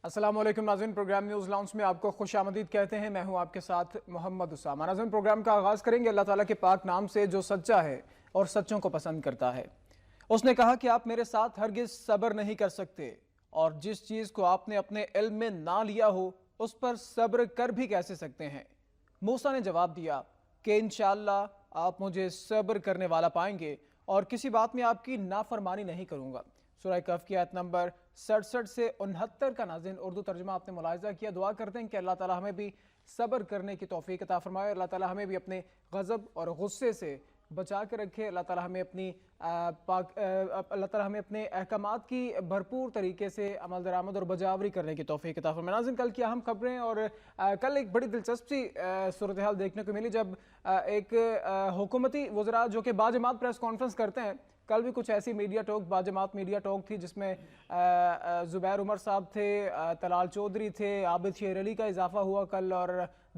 السلام علیکم ناظرین، پروگرام نیوز لاؤنج میں آپ کو خوش آمدید کہتے ہیں۔ میں ہوں آپ کے ساتھ محمد اسامہ۔ ناظرین، پروگرام کا آغاز کریں گے اللہ تعالیٰ کے پاک نام سے جو سچا ہے اور سچوں کو پسند کرتا ہے۔ اس نے کہا کہ آپ میرے ساتھ ہرگز صبر نہیں کر سکتے، اور جس چیز کو آپ نے اپنے علم میں نہ لیا ہو اس پر صبر کر بھی کیسے سکتے ہیں؟ موسیٰ نے جواب دیا کہ انشاءاللہ آپ مجھے صبر کرنے والا پائیں گے اور کسی بات میں آپ کی نافرمانی نہیں کروں گا۔ سورہ کہف کی آیت نمبر 67 سے 69 کا ناظرین اردو ترجمہ آپ نے ملاحظہ کیا۔ دعا کرتے ہیں کہ اللہ تعالیٰ ہمیں بھی صبر کرنے کی توفیق عطا فرمائے، اللہ تعالیٰ ہمیں بھی اپنے غضب اور غصے سے بچا کے رکھے، اللہ تعالیٰ ہمیں اپنے احکامات کی بھرپور طریقے سے عمل درآمد اور بجاوری کرنے کی توفیق عطا فرمائے۔ ناظرین، کل کی اہم خبریں، اور کل ایک بڑی دلچسپ سی صورتحال دیکھنے کو ملی جب ایک حکومتی وزراء جو کہ باجماعت پریس کانفرنس کرتے ہیں، کل بھی کچھ ایسی میڈیا ٹاک، باجماعت میڈیا ٹاک تھی جس میں زبیر عمر صاحب تھے، طلال چودھری تھے، عابد شیر علی کا اضافہ ہوا کل، اور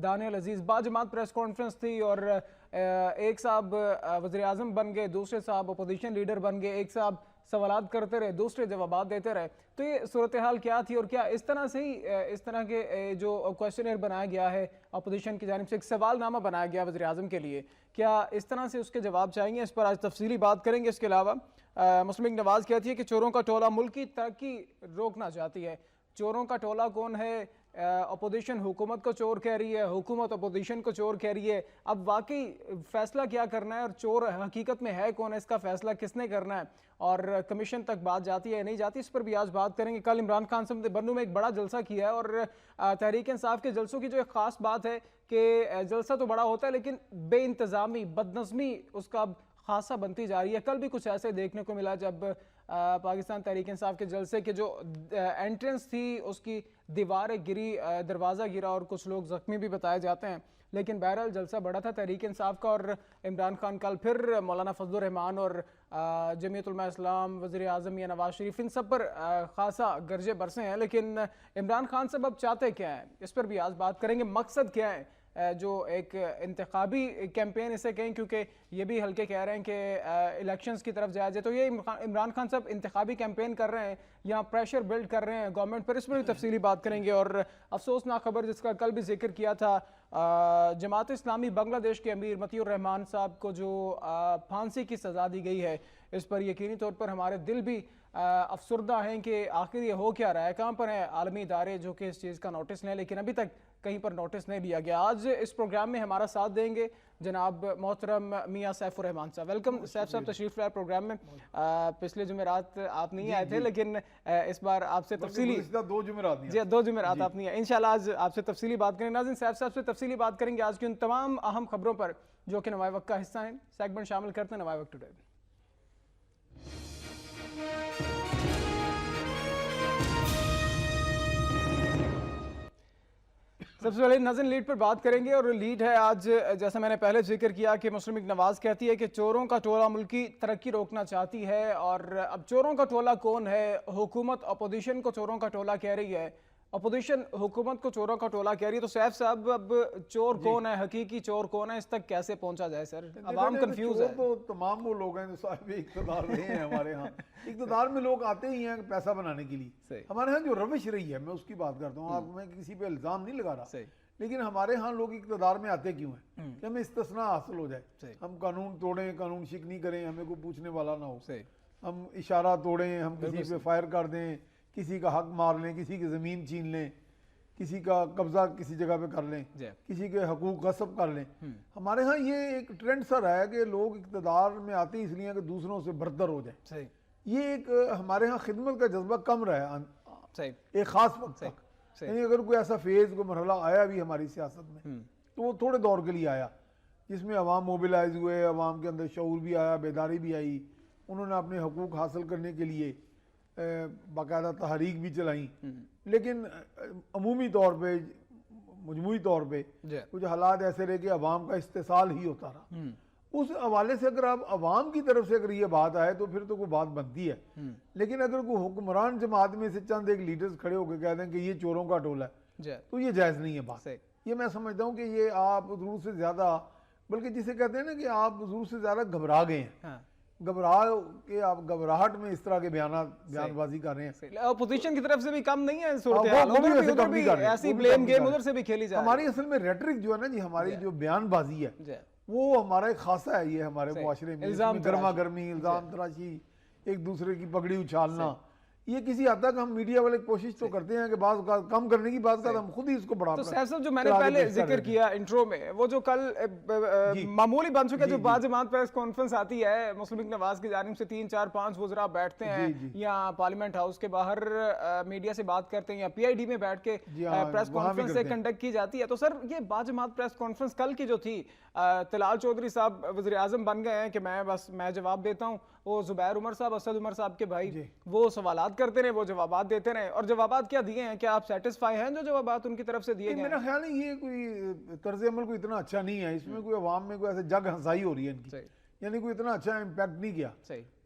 دانیال عزیز۔ باجماعت پریس کانفرنس تھی اور ایک صاحب وزیر اعظم بن گئے، دوسرے صاحب اپوزیشن لیڈر بن گئے، ایک صاحب سوالات کرتے رہے، دوسرے جوابات دیتے رہے۔ تو یہ صورتحال کیا تھی، اور کیا اس طرح سے ہی اس طرح کے جو کویسچنر بنایا گیا ہے اپوزیشن کی جانب سے، ایک سوال نامہ بنایا گیا وزیر اعظم کے لیے، کیا اس طرح سے اس کے جواب چاہیے؟ اس پر آج تفصیلی بات کریں گے۔ اس کے علاوہ مسلم لیگ نواز کہتی ہے کہ چوروں کا ٹولہ ملک کی ترقی روکنا چاہتی ہے۔ چوروں کا ٹولہ کون ہے؟ اپوزیشن حکومت کو چور کہہ رہی ہے، حکومت اپوزیشن کو چور کہہ رہی ہے۔ اب واقعی فیصلہ کیا کرنا ہے، اور چور حقیقت میں ہے کون ہے، اس کا فیصلہ کس نے کرنا ہے، اور کمیشن تک بات جاتی ہے یا نہیں جاتی، اس پر بھی آج بات کریں گے۔ کل عمران خان صاحب نے بنو میں ایک بڑا جلسہ کیا ہے، اور تحریک انصاف کے جلسوں کی جو ایک خاص بات ہے کہ جلسہ تو بڑا ہوتا ہے لیکن بے انتظامی، بدنظمی اس کا خاصہ بنتی جا رہی ہے۔ کل بھی کچھ ایسے دیکھنے کو ملا جب پاکستان تحریک انصاف کے جلسے کے جو انٹرنس تھی اس کی دیواریں گری، دروازہ گرا، اور کچھ لوگ زخمی بھی بتائے جاتے ہیں، لیکن بہرحال جلسہ بڑا تھا تحریک انصاف کا، اور عمران خان کل پھر مولانا فضل الرحمان اور جمعیت علماء اسلام، وزیر اعظم یا نواز شریف، ان سب پر خاصا گرجے برسے ہیں، لیکن عمران خان صاحب اب چاہتے کیا ہیں، اس پر بھی آج بات کریں گے۔ مقصد کیا ہے جو ایک انتخابی کیمپین اسے کہیں، کیونکہ یہ بھی ہلکے کہہ رہے ہیں کہ الیکشنز کی طرف جایا جائے، تو یہ عمران خان صاحب انتخابی کیمپین کر رہے ہیں یا پریشر بلڈ کر رہے ہیں گورنمنٹ پر، اس پر بھی تفصیلی بات کریں گے۔ اور افسوسناک خبر جس کا کل بھی ذکر کیا تھا، جماعت اسلامی بنگلہ دیش کے امیر مطیع الرحمان صاحب کو جو پھانسی کی سزا دی گئی ہے، اس پر یقینی طور پر ہمارے دل بھی افسردہ ہیں کہ آخر یہ ہو کیا رہا ہے، کہاں پر ہیں عالمی ادارے جو کہ اس چیز کا نوٹس لیں، لیکن ابھی تک کہیں پر نوٹس نہیں لیا گیا۔ آج اس پروگرام میں ہمارا ساتھ دیں گے جناب محترم میاں سیف الرحمان صاحب۔ ویلکم سیف صاحب، تشریف لائے پروگرام میں۔ پچھلے جمعرات آپ نہیں آئے تھے، لیکن اس بار آپ سے تفصیلی دو جمعرات آپ نہیں آئے، انشاءاللہ آج آپ سے تفصیلی بات کریں گے۔ ناظرین، سیف صاحب سے تفصیلی بات کریں گے آج کی ان تمام اہم خبروں پر جو کہ نوائے وقت کا حصہ ہیں۔ سیگمنٹ شامل کرتے ہیں نوائے وقت ٹوڈے۔ سب سے پہلے ناظرین لیڈ پر بات کریں گے، اور لیڈ ہے آج، جیسا میں نے پہلے ذکر کیا کہ مسلم لیگ نواز کہتی ہے کہ چوروں کا ٹولہ ملک کی ترقی روکنا چاہتی ہے، اور اب چوروں کا ٹولہ کون ہے؟ حکومت اپوزیشن کو چوروں کا ٹولہ کہہ رہی ہے، اپوزیشن حکومت کو چوروں کا ٹولہ کہہ رہی ہے، تو سیف صاحب اب چور کون ہے، حقیقی چور کون ہے، اس تک کیسے پہنچا جائے؟ سر عوام کنفیوز ہے۔ تو تمام وہ لوگ ہیں جو صاحب اقتدار رہے ہیں ہمارے ہاں، اقتدار میں لوگ آتے ہی ہیں پیسہ بنانے کے لیے۔ ہمارے ہاں جو روش رہی ہے، میں اس کی بات کرتا ہوں، آپ میں کسی پہ الزام نہیں لگا رہا، لیکن ہمارے ہاں لوگ اقتدار میں آتے کیوں ہیں کہ ہمیں استثناء حاصل ہو جائے، ہم قانون توڑیں، قانون شکنی کریں، ہمیں کوئی پوچھنے والا نہ ہو، ہم اشارہ توڑیں، ہم کسی پہ فائر کر دیں، کسی کا حق مار لیں، کسی کی زمین چھین لیں، کسی کا قبضہ کسی جگہ پہ کر لیں، کسی کے حقوق غصب کر لیں۔ ہمارے ہاں یہ ایک ٹرینڈ سا رہا ہے کہ لوگ اقتدار میں آتے اس لیے کہ دوسروں سے برتر ہو جائیں، یہ ایک ہمارے ہاں خدمت کا جذبہ کم رہا ہے ایک خاص وقت تک۔ یعنی اگر کوئی ایسا فیز، کوئی مرحلہ آیا بھی ہماری سیاست میں تو وہ تھوڑے دور کے لیے آیا جس میں عوام موبیلائز ہوئے، عوام کے اندر شعور بھی آیا، بیداری بھی آئی، انہوں نے اپنے حقوق حاصل کرنے کے لیے باقاعدہ تحریک بھی چلائیں، لیکن عمومی طور پہ، مجموعی طور پہ کچھ حالات ایسے رہے کہ عوام کا استحصال ہی ہوتا رہا۔ اس حوالے سے اگر آپ عوام کی طرف سے اگر یہ بات آئے تو پھر تو کوئی بات بنتی ہے، لیکن اگر کوئی حکمران جماعت میں سے چند ایک لیڈرز کھڑے ہو کے کہہ دیں کہ یہ چوروں کا ٹولہ ہے تو یہ جائز نہیں ہے بات۔ یہ میں سمجھتا ہوں کہ یہ آپ ضرور سے زیادہ، بلکہ جسے کہتے ہیں نا کہ آپ ضرور سے زیادہ گھبرا گئے ہیں گھبرا کے آپ گھبراہٹ میں اس طرح کے بیان بازی کر رہے ہیں. اپوزیشن کی طرف سے بھی کم نہیں ہے صورتحال, ایسی بلیم گیم ادھر سے بھی کھیلی جا رہی ہے. ہماری اصل میں ریٹرک جو ہے نا جی, ہماری جو بیان بازی ہے وہ ہمارا ایک خاصہ ہے یہ ہمارے معاشرے میں, گرما گرمی, الزام تراشی, ایک دوسرے کی پگڑی اچھالنا, یہ کسی حد تک ہم میڈیا والے کوشش تو کرتے ہیں کہ بعض کم کرنے کی بات کر, ہم خود ہی اس کو بڑھا. تو سیف صاحب جو میں نے پہلے ذکر کیا انٹرو میں, وہ جو کل معمولی بن چکا, جو باجماعت پریس کانفرنس آتی ہے مسلم لیگ نواز کی جانب سے 3 4 5 وزراء بیٹھتے ہیں یا پارلیمنٹ ہاؤس کے باہر میڈیا سے بات کرتے ہیں یا پی آئی ڈی میں بیٹھ کے پریس کانفرنس سے کنڈکٹ کی جاتی ہے. تو سر یہ باجماعت پریس کانفرنس کل کی جو تھی, طلال چودھری صاحب وزیر اعظم بن گئے ہیں کہ میں جواب دیتا ہوں, وہ زبیر عمر صاحب, اسد عمر صاحب کے بھائی, وہ سوالات کرتے رہے, وہ جوابات دیتے رہے. اور جوابات کیا دیے ہیں, کیا آپ سیٹسفائی ہیں جو جوابات ان کی طرف سے دیے گئے؟ میرا خیال ہے یہ کوئی طرز عمل کوئی اتنا اچھا نہیں ہے, اس میں کوئی عوام میں کوئی ایسے جگ ہنسائی ہو رہی ہے ان کی, یعنی کوئی اتنا اچھا امپیکٹ نہیں کیا.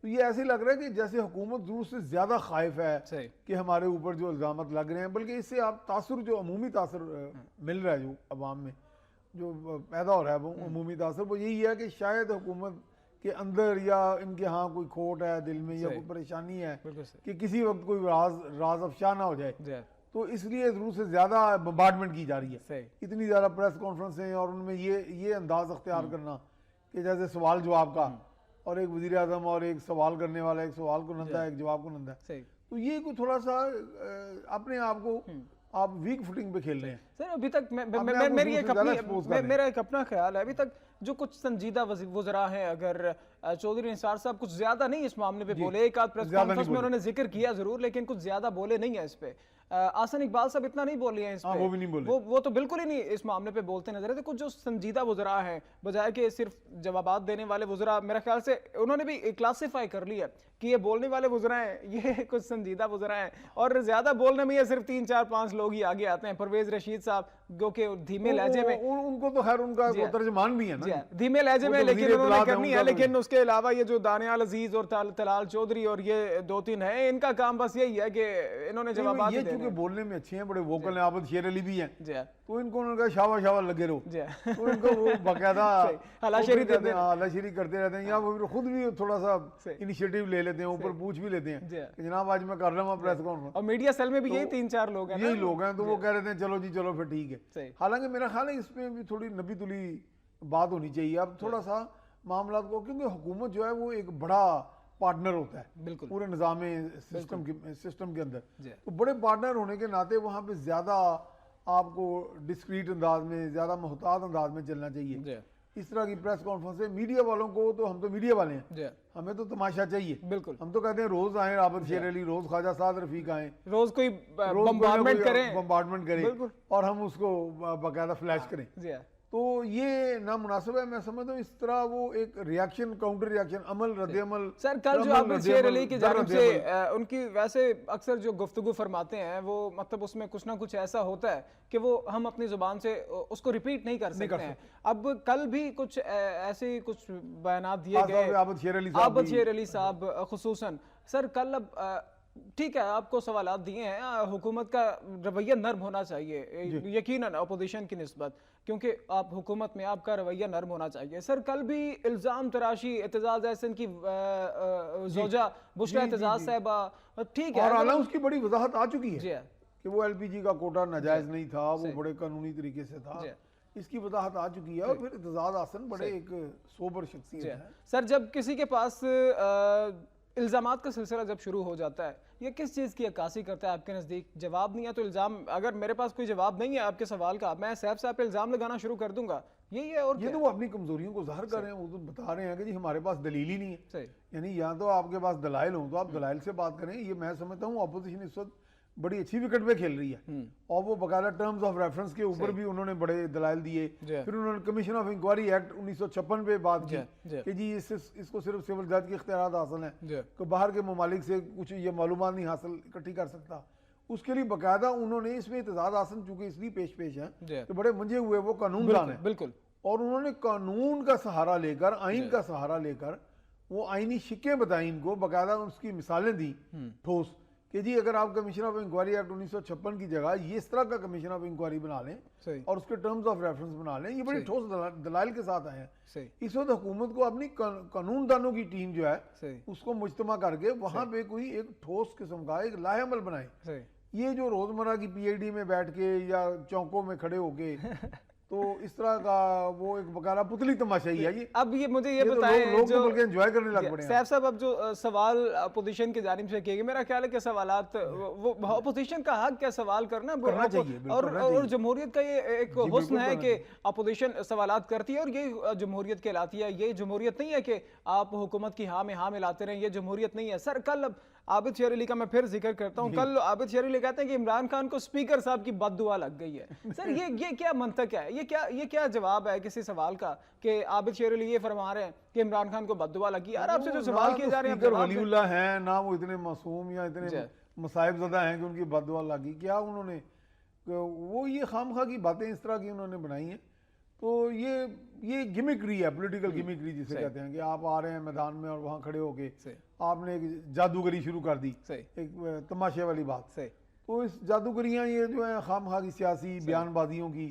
تو یہ ایسے لگ رہا ہے کہ جیسے حکومت ضرور سے زیادہ خائف ہے کہ ہمارے اوپر جو الزامات لگ رہے ہیں, بلکہ اس سے آپ تاثر, جو عمومی تاثر مل رہا ہے جو عوام میں جو پیدا ہو رہا ہے, وہ عمومی تاثر وہ یہی ہے کہ شاید حکومت کہ اندر یا ان کے ہاں کوئی کھوٹ ہے دل میں یا کوئی پریشانی ہے کہ کسی وقت کوئی راز افشا نہ ہو جائے, تو اس لیے ضرور سے زیادہ بمبارڈمنٹ کی جا رہی ہے. اتنی زیادہ پریس کانفرنسیں اور ان میں یہ انداز اختیار کرنا کہ جیسے سوال جواب کا, اور ایک وزیر اعظم اور ایک سوال کرنے والا, ایک سوال کو نندا ہے ایک جواب کو نندا ہے, تو یہ کوئی تھوڑا سا اپنے آپ کو آپ ویک فوٹنگ پہ کھیل رہے ہیں. سر ابھی تک میرا ایک اپنا خیال ہے, ابھی تک جو کچھ سنجیدہ وزراء ہیں, اگر چودھری نثار صاحب کچھ زیادہ نہیں اس معاملے پہ بولے, ایک آدھ پریس کانفرنس میں انہوں نے ذکر کیا ضرور, لیکن کچھ زیادہ بولے نہیں ہیں اس پہ. آسن اقبال صاحب اتنا نہیں بولے ہیں اس پہ, وہ تو بالکل ہی نہیں اس معاملے پہ بولتے نظر آتے. کچھ جو سنجیدہ وزراء ہیں, بجائے کہ صرف جوابات دینے والے وزراء, میرے خیال سے انہوں نے بھی کلاسیفائی کر لی ہے کہ یہ بولنے والے وزراء ہیں, یہ کچھ سنجیدہ وزراء ہیں, اور زیادہ بولنے میں یہ صرف 3 4 5 لوگ ہی آگے آتے ہیں. پرویز رشید صاحب جو کہ دھیمے لہجے میں, ان کو تو خیر ان کا ترجمان بھی ہے نا, دھیمے لہجے میں, لیکن انہوں نے کرنی ہے. لیکن اس کے علاوہ یہ جو دانیال عزیز اور طلال چودھری اور یہ 2 3 ہیں, ان کا کام بس یہی ہے کہ انہوں نے جوابات یہ چونکہ بولنے میں اچھے ہیں, بڑے ووکل ہیں, عابد شیر علی بھی ہیں, تو ان کو ان کا شاوا لگے رہو, تو ان کو وہ باقاعدہ ہلاشیری کرتے رہتے ہیں, یا وہ خود بھی تھوڑا سا انیشیٹو لے لیتے ہیں, اوپر پوچھ بھی لیتے ہیں کہ جناب آج میں کر رہا ہوں پریس کانفرنس. اور میڈیا سیل میں بھی یہی 3 4 لوگ ہیں, یہی لوگ ہیں, تو وہ کہہ رہے ہیں چلو جی چلو پھر ٹھیک ہے. حالانکہ میرا خیال ہے اس میں بھی تھوڑی نبی تلی بات ہونی چاہیے اب تھوڑا سا معاملات کو, کیونکہ حکومت جو ہے وہ ایک بڑا پارٹنر ہوتا ہے پورے نظام سسٹم کے اندر, تو بڑے پارٹنر ہونے کے ناطے وہاں پہ زیادہ آپ کو ڈسکریٹ انداز میں, زیادہ محتاط انداز میں چلنا چاہیے. اس طرح کی پریس کانفرنس میڈیا والوں کو, تو ہم تو میڈیا والے ہیں, ہمیں تو تماشا چاہیے, ہم تو کہتے ہیں روز آئیں عابد شیر علی, روز خواجہ سعد رفیق آئیں, روز کوئی بمبارڈمنٹ کریں اور ہم اس کو باقاعدہ فلیش کریں. تو یہ نامناسب ہے. میں سمجھتا ہوں اس طرح وہ ایک ریاکشن, کاؤنٹر ریاکشن, عمل رد عمل. سر کل جو عابد شیر علی کی جانب سے ان کی ویسے اکثر جو گفتگو فرماتے ہیں, وہ مطلب اس میں کچھ نہ کچھ ایسا ہوتا ہے کہ وہ ہم اپنی زبان سے اس کو ریپیٹ نہیں کر سکتے ہیں. اب کل بھی کچھ ایسے کچھ بیانات دیے گئے عابد شیر علی صاحب خصوصاً. سر کل اب ٹھیک ہے آپ کو سوالات دیے ہیں, حکومت کا رویہ نرم ہونا چاہیے یقیناً اپوزیشن کی نسبت, کیونکہ آپ حکومت میں, آپ کا رویہ نرم ہونا چاہیے. سر کل بھی الزام تراشی, اعتزاز احسن کی زوجہ بشریٰ اعتزاز صاحبہ, ٹھیک ہے, اور حالانکہ اس کی بڑی وضاحت آ چکی ہے کہ وہ LPG کا کوٹا ناجائز نہیں تھا, وہ بڑے قانونی طریقے سے تھا, اس کی وضاحت آ چکی ہے. اور پھر اعتزاز احسن بڑے ایک سوبر شخصیت ہے. سر جب کسی کے پاس الزامات کا سلسلہ جب شروع ہو جاتا ہے, یہ کس چیز کی عکاسی کرتا ہے آپ کے نزدیک؟ جواب نہیں ہے تو الزام, اگر میرے پاس کوئی جواب نہیں ہے آپ کے سوال کا, میں سیف صاحب پہ الزام لگانا شروع کر دوں گا, یہی ہے. اور یہ تو وہ اپنی کمزوریوں کو ظاہر کر رہے ہیں, وہ تو بتا رہے ہیں کہ جی ہمارے پاس دلیل ہی نہیں ہے. یعنی یا تو آپ کے پاس دلائل ہوں تو آپ دلائل سے بات کریں. یہ میں سمجھتا ہوں اپوزیشن اس وقت بڑی اچھی وکٹ پہ کھیل رہی ہے, اور وہ باقاعدہ ٹرمز آف ریفرنس کے اوپر بھی انہوں نے بڑے دلائل دیے. پھر انہوں نے کمیشن آف انکوائری ایکٹ 1956 پہ بات کی کہ جی اس کو صرف سول جج کے اختیارات حاصل ہیں, کہ باہر کے ممالک سے کچھ یہ معلومات نہیں حاصل اکٹھی کر سکتا. اس کے لیے باقاعدہ انہوں نے اس میں اعتزاز احسن چونکہ اس لیے پیش ہیں کہ بڑے منجے ہوئے وہ قانون دان ہیں, بالکل, اور انہوں نے قانون کا سہارا لے کر, آئین کا سہارا لے کر وہ آئینی شکیں بتائیں ان کو, باقاعدہ اس کی مثالیں دی ٹھوس کہ جی اگر آپ کمیشن آف انکوائری ایکٹ 1956 کی جگہ یہ اس طرح کا کمیشن آف انکوائری بنا لیں اور اس کے ٹرمز آف ریفرنس بنا لیں، یہ بڑی ٹھوس دلائل کے ساتھ آئے ہیں۔ اس وقت حکومت کو اپنی قانون دانوں کی ٹیم جو ہے اس کو مجتمع کر کے وہاں پہ کوئی ایک ٹھوس قسم کا ایک لاہ عمل بنائے۔ یہ جو روزمرہ کی پی ایچ ڈی میں بیٹھ کے یا چوکوں میں کھڑے ہو کے تو اس طرح کا وہ ایک بقایا پتلی تماشائی ہے۔ اب یہ مجھے یہ بتائیں، لوگ تو بلکہ انجوائے کرنے لگ پڑے ہیں۔ سیف صاحب، اب جو سوال اپوزیشن کی جانب سے کیے گئے، میرا خیال ہے کہ سوالات وہ اپوزیشن کا حق کیا سوال کرنا اور جمہوریت کا یہ ایک حسن ہے کہ اپوزیشن سوالات کرتی ہے اور یہ جمہوریت کہلاتی ہے۔ یہ جمہوریت نہیں ہے کہ آپ حکومت کی ہاں میں ہاں ملاتے رہیں، یہ جمہوریت نہیں ہے۔ سر، کل عابد شیر علی کا میں پھر ذکر کرتا ہوں، کل عابد شیر علی کہتے ہیں کہ عمران خان کو سپیکر صاحب کی بد دعا لگ گئی ہے۔ سر، یہ کیا منطق ہے؟ یہ کیا جواب ہے کسی سوال کا کہ عابد شیر علی یہ فرما رہے ہیں کہ عمران خان کو بد دعا لگی؟ یار آپ سے جو سوال کیے جا رہے ہیں، ولی اللہ ہیں نہ وہ اتنے معصوم یا اتنے مصائب زدہ ہیں کہ ان کی بد دعا لگی؟ کیا انہوں نے وہ یہ خام خواہ کی باتیں اس طرح کی انہوں نے بنائی ہیں؟ تو یہ گمکری ہے، پولیٹیکل گمکری جسے کہتے ہیں کہ آپ آ رہے ہیں میدان میں اور وہاں کھڑے ہو کے آپ نے ایک جادوگری شروع کر دی، ایک تماشے والی بات۔ تو اس جادوگریاں یہ جو ہیں خام خواہ کی سیاسی بیان بازیوں کی،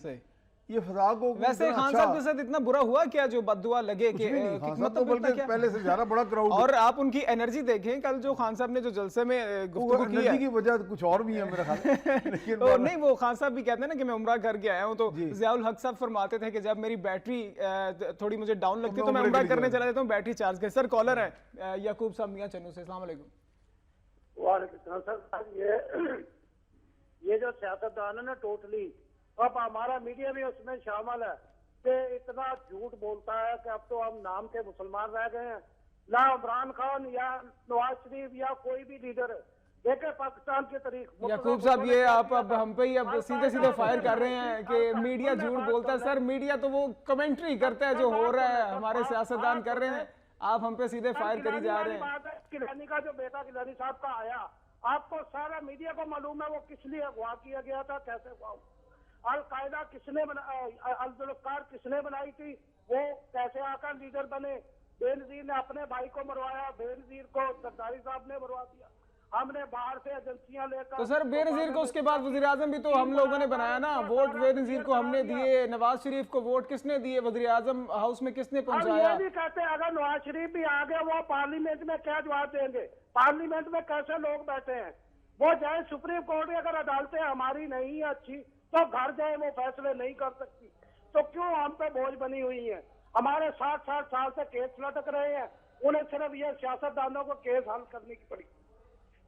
یہ فضا کو ویسے خان صاحب کے ساتھ اتنا برا ہوا کیا جو بد دعا لگے کہ بلکہ پہلے سے زیادہ بڑا کراؤڈ، اور آپ ان کی انرجی دیکھیں کل جو خان صاحب نے جو جلسے میں گفتگو کی ہے، کی وجہ کچھ اور بھی ہے میرا خیال نہیں، وہ خان صاحب بھی کہتے ہیں نا کہ میں عمرہ کر کے آیا ہوں، تو ضیاء الحق صاحب فرماتے تھے کہ جب میری بیٹری تھوڑی مجھے ڈاؤن لگتی ہے تو میں عمرہ کرنے چلا جاتا ہوں، بیٹری چارج کر۔ سر، کالر ہے یعقوب صاحب میاں چنو سے، السلام علیکم۔ وعلیکم السلام سر، یہ جو سیاستدان ہے نا ٹوٹلی، اب ہمارا میڈیا بھی اس میں شامل ہے کہ اتنا جھوٹ بولتا ہے کہ اب تو ہم نام کے مسلمان رہ گئے ہیں۔ نہ عمران خان یا نواز شریف یا کوئی بھی لیڈر دیکھیں پاکستان کی تاریخ۔ یعقوب صاحب، یہ آپ اب ہم پہ ہی اب سیدھے فائر کر رہے ہیں کہ میڈیا جھوٹ بولتا ہے۔ سر، میڈیا تو وہ کمنٹری کرتا ہے جو ہو رہا ہے، ہمارے سیاستدان کر رہے ہیں، آپ ہم پہ سیدھے فائر کری جا رہے ہیں۔ کلانی کا جو بیٹا کلانی صاحب کا آیا، آپ کو سارا میڈیا کو معلوم ہے وہ کس لیے اغوا کیا گیا تھا، کیسے اغوا، القاعدہ کس نے الذوالفقار کس نے بنائی تھی، وہ کیسے آ کر لیڈر بنے۔ بے نظیر نے اپنے بھائی کو مروایا، بے نظیر کو زرداری صاحب نے مروا دیا، ہم نے باہر سے ایجنسیاں لے کر۔ تو سر، بے نظیر کو اس کے بعد وزیر اعظم بھی تو ہم لوگوں نے بنایا نا، ووٹ بے نظیر کو ہم نے دیے، نواز شریف کو ووٹ کس نے دیے، وزیر اعظم ہاؤس میں کس نے پہنچایا؟ یہ بھی کہتے ہیں اگر نواز شریف بھی آگے وہ پارلیمنٹ میں کیا جواب دیں گے؟ پارلیمنٹ میں کیسے لوگ بیٹھے ہیں؟ وہ جائے سپریم کورٹ، اگر عدالتیں ہماری نہیں اچھی تو گھر جائے، وہ فیصلے نہیں کر سکتی، تو کیوں ہم پہ بوجھ بنی ہوئی ہیں؟ ہمارے 60 سال سے کیس لٹک رہے ہیں، انہیں صرف یہ سیاستدانوں کو کیس حل کرنے کی پڑی۔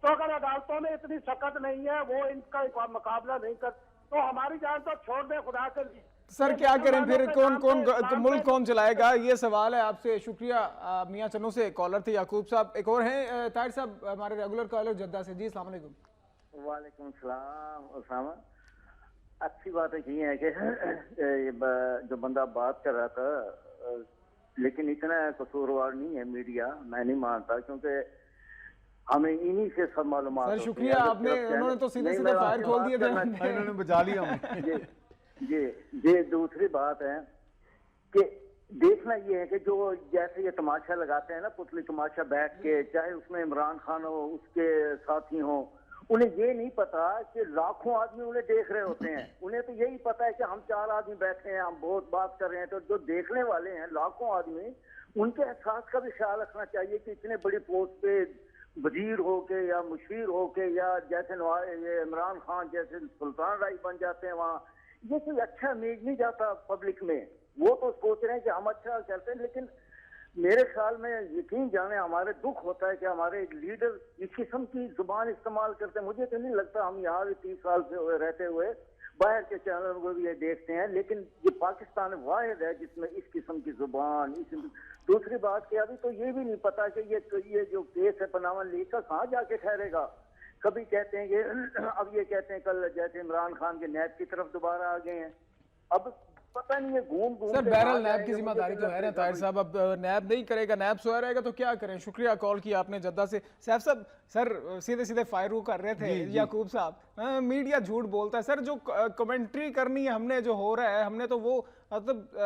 تو اگر عدالتوں میں اتنی سخت نہیں ہے، وہ ان کا مقابلہ نہیں کر، تو ہماری جان تو چھوڑ دیں خدا کے لیے۔ سر، کیا کریں پھر، ملک کون چلائے گا؟ یہ سوال ہے آپ سے۔ شکریہ میاں چنو سے کالر تھے یعقوب صاحب۔ ایک اور ہیں طاہر صاحب، ہمارے ریگولر کالر جدہ سے۔ جی السلام علیکم۔ وعلیکم السلام اسامہ۔ اچھی بات یہ ہے کہ جو بندہ بات کر رہا تھا، لیکن اتنا قصوروار نہیں ہے میڈیا، میں نہیں مانتا، کیونکہ ہمیں انہی سے سب معلومات ہوتی ہیں۔ سر شکریہ، آپ نے، انہوں نے تو سیدھے فائر کھول دیے تھے، انہوں نے بچا لیا۔ یہ دوسری بات ہے کہ دیکھنا یہ ہے کہ جو جیسے یہ تماشا لگاتے ہیں نا، پتلی تماشا بیٹھ کے، چاہے اس میں عمران خان ہو، اس کے ساتھی ہوں، انہیں یہ نہیں پتا کہ لاکھوں آدمی انہیں دیکھ رہے ہوتے ہیں۔ انہیں تو یہی پتا ہے کہ ہم 4 آدمی بیٹھے ہیں، ہم بہت بات کر رہے ہیں، تو جو دیکھنے والے ہیں لاکھوں آدمی، ان کے احساس کا بھی خیال رکھنا چاہیے کہ اتنے بڑی پوسٹ پہ وزیر ہو کے یا مشیر ہو کے یا جیسے یہ عمران خان جیسے سلطان رائی بن جاتے ہیں وہاں، یہ کوئی اچھا امیج نہیں جاتا پبلک میں۔ وہ تو سوچ رہے ہیں کہ ہم اچھا کرتے ہیں، لیکن میرے خیال میں یقین جانے ہمارے دکھ ہوتا ہے کہ ہمارے لیڈر اس قسم کی زبان استعمال کرتے ہیں۔ مجھے تو نہیں لگتا، ہم یہاں بھی 30 سال سے رہتے ہوئے باہر کے چینلوں کو بھی یہ دیکھتے ہیں، لیکن یہ پاکستان واحد ہے جس میں اس قسم کی زبان۔ دوسری بات کہ ابھی تو یہ بھی نہیں پتا کہ یہ جو کیس ہے پاناما لیک کا کہاں جا کے ٹھہرے گا۔ کبھی کہتے ہیں کہ اب یہ کہتے ہیں کل جیسے عمران خان کے نیب کی طرف دوبارہ آ گئے ہیں۔ اب پتہ نہیں ہے گھوم گھوم سر کے بہرحال کہاں نیب کی جائیں گے، ذمہ مجھے داری تو لگتا ہے نا طاہر صاحب، اب نیب نہیں کرے گا، نیب سویا رہے گا تو کیا کریں. شکریہ کال کیا آپ نے جدہ سے. سیف صاحب سر سیدھے سیدھے فائر وہ کر رہے تھے یعقوب صاحب، میڈیا جھوٹ بولتا ہے سر. جو کمنٹری کرنی ہے ہم نے، جو ہو رہا ہے ہم نے تو وہ مطلب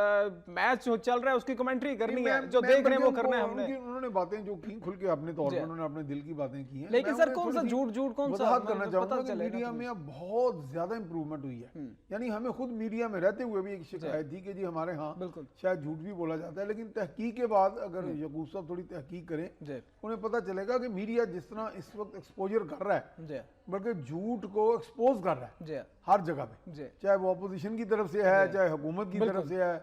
میچ جو چل رہا ہے اس کی کمنٹری کرنی ہے، جو دیکھ رہے ہیں وہ کرنا ہے ہم نے. انہوں نے باتیں جو کی کھل کے اپنے طور پر انہوں نے اپنے دل کی باتیں کی ہیں، لیکن سر کون سا جھوٹ کون سا وضاحت کرنا چاہوں گا کہ میڈیا میں اب بہت زیادہ امپروومنٹ ہوئی ہے. یعنی ہمیں خود میڈیا میں رہتے ہوئے بھی ایک شکایت تھی کہ جی ہمارے ہاں شاید جھوٹ بھی بولا جاتا ہے، لیکن تحقیق کے بعد اگر یعقوب صاحب تھوڑی تحقیق کریں انہیں پتہ چلے گا کہ میڈیا جس طرح اس وقت ایکسپوجر کر رہا ہے، بلکہ جھوٹ کو ایکسپوز کر رہا ہے ہر جگہ پہ، چاہے وہ اپوزیشن کی طرف سے ہے، چاہے حکومت کی طرف سے ہے،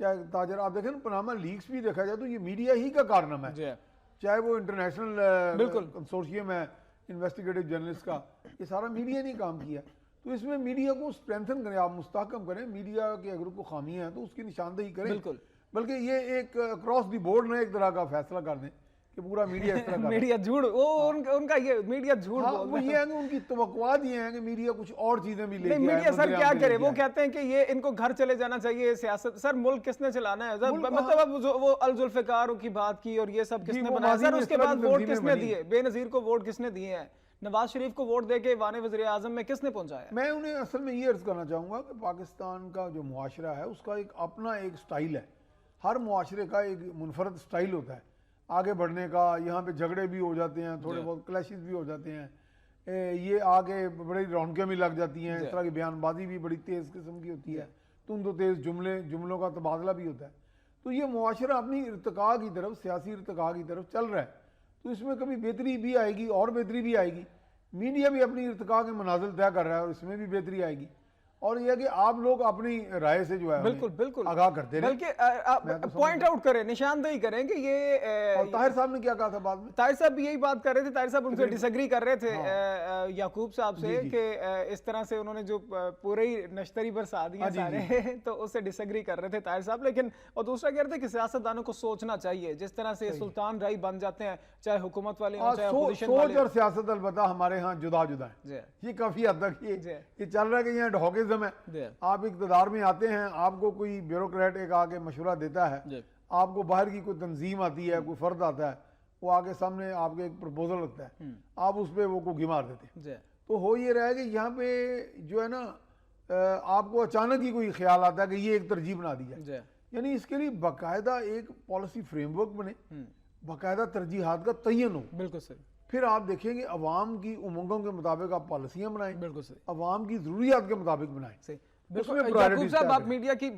چاہے تاجر. آپ دیکھیں نا پاناما لیکس بھی دیکھا جائے تو یہ میڈیا ہی کا کارنامہ ہے، چاہے وہ انٹرنیشنل کنسورشیم ہے انویسٹیگیٹو جرنلسٹ کا، یہ سارا میڈیا نے کام کیا. تو اس میں میڈیا کو اسٹرینتھن کریں، آپ مستحکم کریں. میڈیا کے اگر کوئی خامیاں ہیں تو اس کی نشاندہی کریں، بلکہ یہ ایک اکراس دی بورڈ نہ ایک طرح کا فیصلہ کر دیں کہ پورا میڈیا اس طرح کا میڈیا جھوٹ، وہ ان کا یہ میڈیا جھوٹ بول وہ یہ ہے کہ ان کی توقعات یہ ہیں کہ میڈیا کچھ اور چیزیں بھی لے کے آئے. میڈیا سر کیا کرے، وہ کہتے ہیں کہ یہ ان کو گھر چلے جانا چاہیے. سیاست سر ملک کس نے چلانا ہے؟ مطلب اب وہ الذوالفقار کی بات کی اور یہ سب کس نے بنایا سر؟ اس کے بعد ووٹ کس نے دیے؟ بے نظیر کو ووٹ کس نے دیے ہیں؟ نواز شریف کو ووٹ دے کے ایوان وزیر اعظم میں کس نے پہنچایا؟ میں انہیں اصل میں یہ عرض کرنا چاہوں گا کہ پاکستان کا جو معاشرہ ہے اس کا ایک اپنا ایک سٹائل ہے. ہر معاشرے کا ایک منفرد سٹائل ہوتا ہے آگے بڑھنے کا. یہاں پہ جھگڑے بھی ہو جاتے ہیں، تھوڑے بہت کلیشز بھی ہو جاتے ہیں، یہ آگے بڑی رونقیں بھی لگ جاتی ہیں، اس طرح کی بیان بازی بھی بڑی تیز قسم کی ہوتی ہے، تند و تیز جملوں کا تبادلہ بھی ہوتا ہے. تو یہ معاشرہ اپنی ارتقاء کی طرف، سیاسی ارتقاء کی طرف چل رہا ہے. تو اس میں کبھی بہتری بھی آئے گی اور بہتری بھی آئے گی. میڈیا بھی اپنی ارتقاء کے منازل طے کر رہا ہے اور اس میں بھی بہتری آئے گی. اور یہ کہ آپ لوگ اپنی رائے سے جو ہے بالکل آگاہ کرتے رہیں، بلکہ پوائنٹ آؤٹ کریں، نشاندہی کریں کہ یہ. اور طاہر صاحب نے کیا کہا تھا بعد میں؟ طاہر صاحب بھی یہی بات کر رہے تھے. طاہر صاحب ان سے ڈس ایگری کر رہے تھے یعقوب صاحب سے کہ اس طرح سے انہوں نے جو پورے ہی نشتری برسا دیا سارے، تو اس سے ڈس ایگری کر رہے تھے طاہر صاحب. لیکن اور دوسرا کہہ رہے تھے کہ سیاستدانوں کو سوچنا چاہیے، جس طرح سے سلطان رائی بن جاتے ہیں چاہے حکومت والے ہوں چاہے اپوزیشن والے. سوچ اور سیاست البتہ ہمارے ہاں جدا جدا ہے. یہ کافی حد تک یہ چل رہا ہے کہ یہاں ڈھوکزم ہے. آپ اقتدار میں آتے ہیں، آپ کو کوئی بیوروکریٹ ایک آگے مشورہ دیتا ہے، آپ کو باہر کی کوئی تنظیم آتی ہے، کوئی فرد آتا ہے، وہ آگے سامنے آپ کے ایک پروپوزل رکھتا ہے، آپ اس پہ وہ کو گمار دیتے ہیں. تو ہو یہ رہا ہے کہ یہاں پہ جو ہے نا آپ کو اچانک ہی کوئی خیال آتا ہے کہ یہ ایک ترجیح بنا دی ہے. یعنی اس کے لیے باقاعدہ ایک پالیسی فریم ورک بنے، باقاعدہ ترجیحات کا تعین ہو. بالکل صحیح. پھر آپ دیکھیں گے عوام کی امنگوں کے مطابق آپ پالیسیاں بنائیں، عوام کی ضروریات کے مطابق بنائیں. یعقوب صاحب آپ میڈیا کی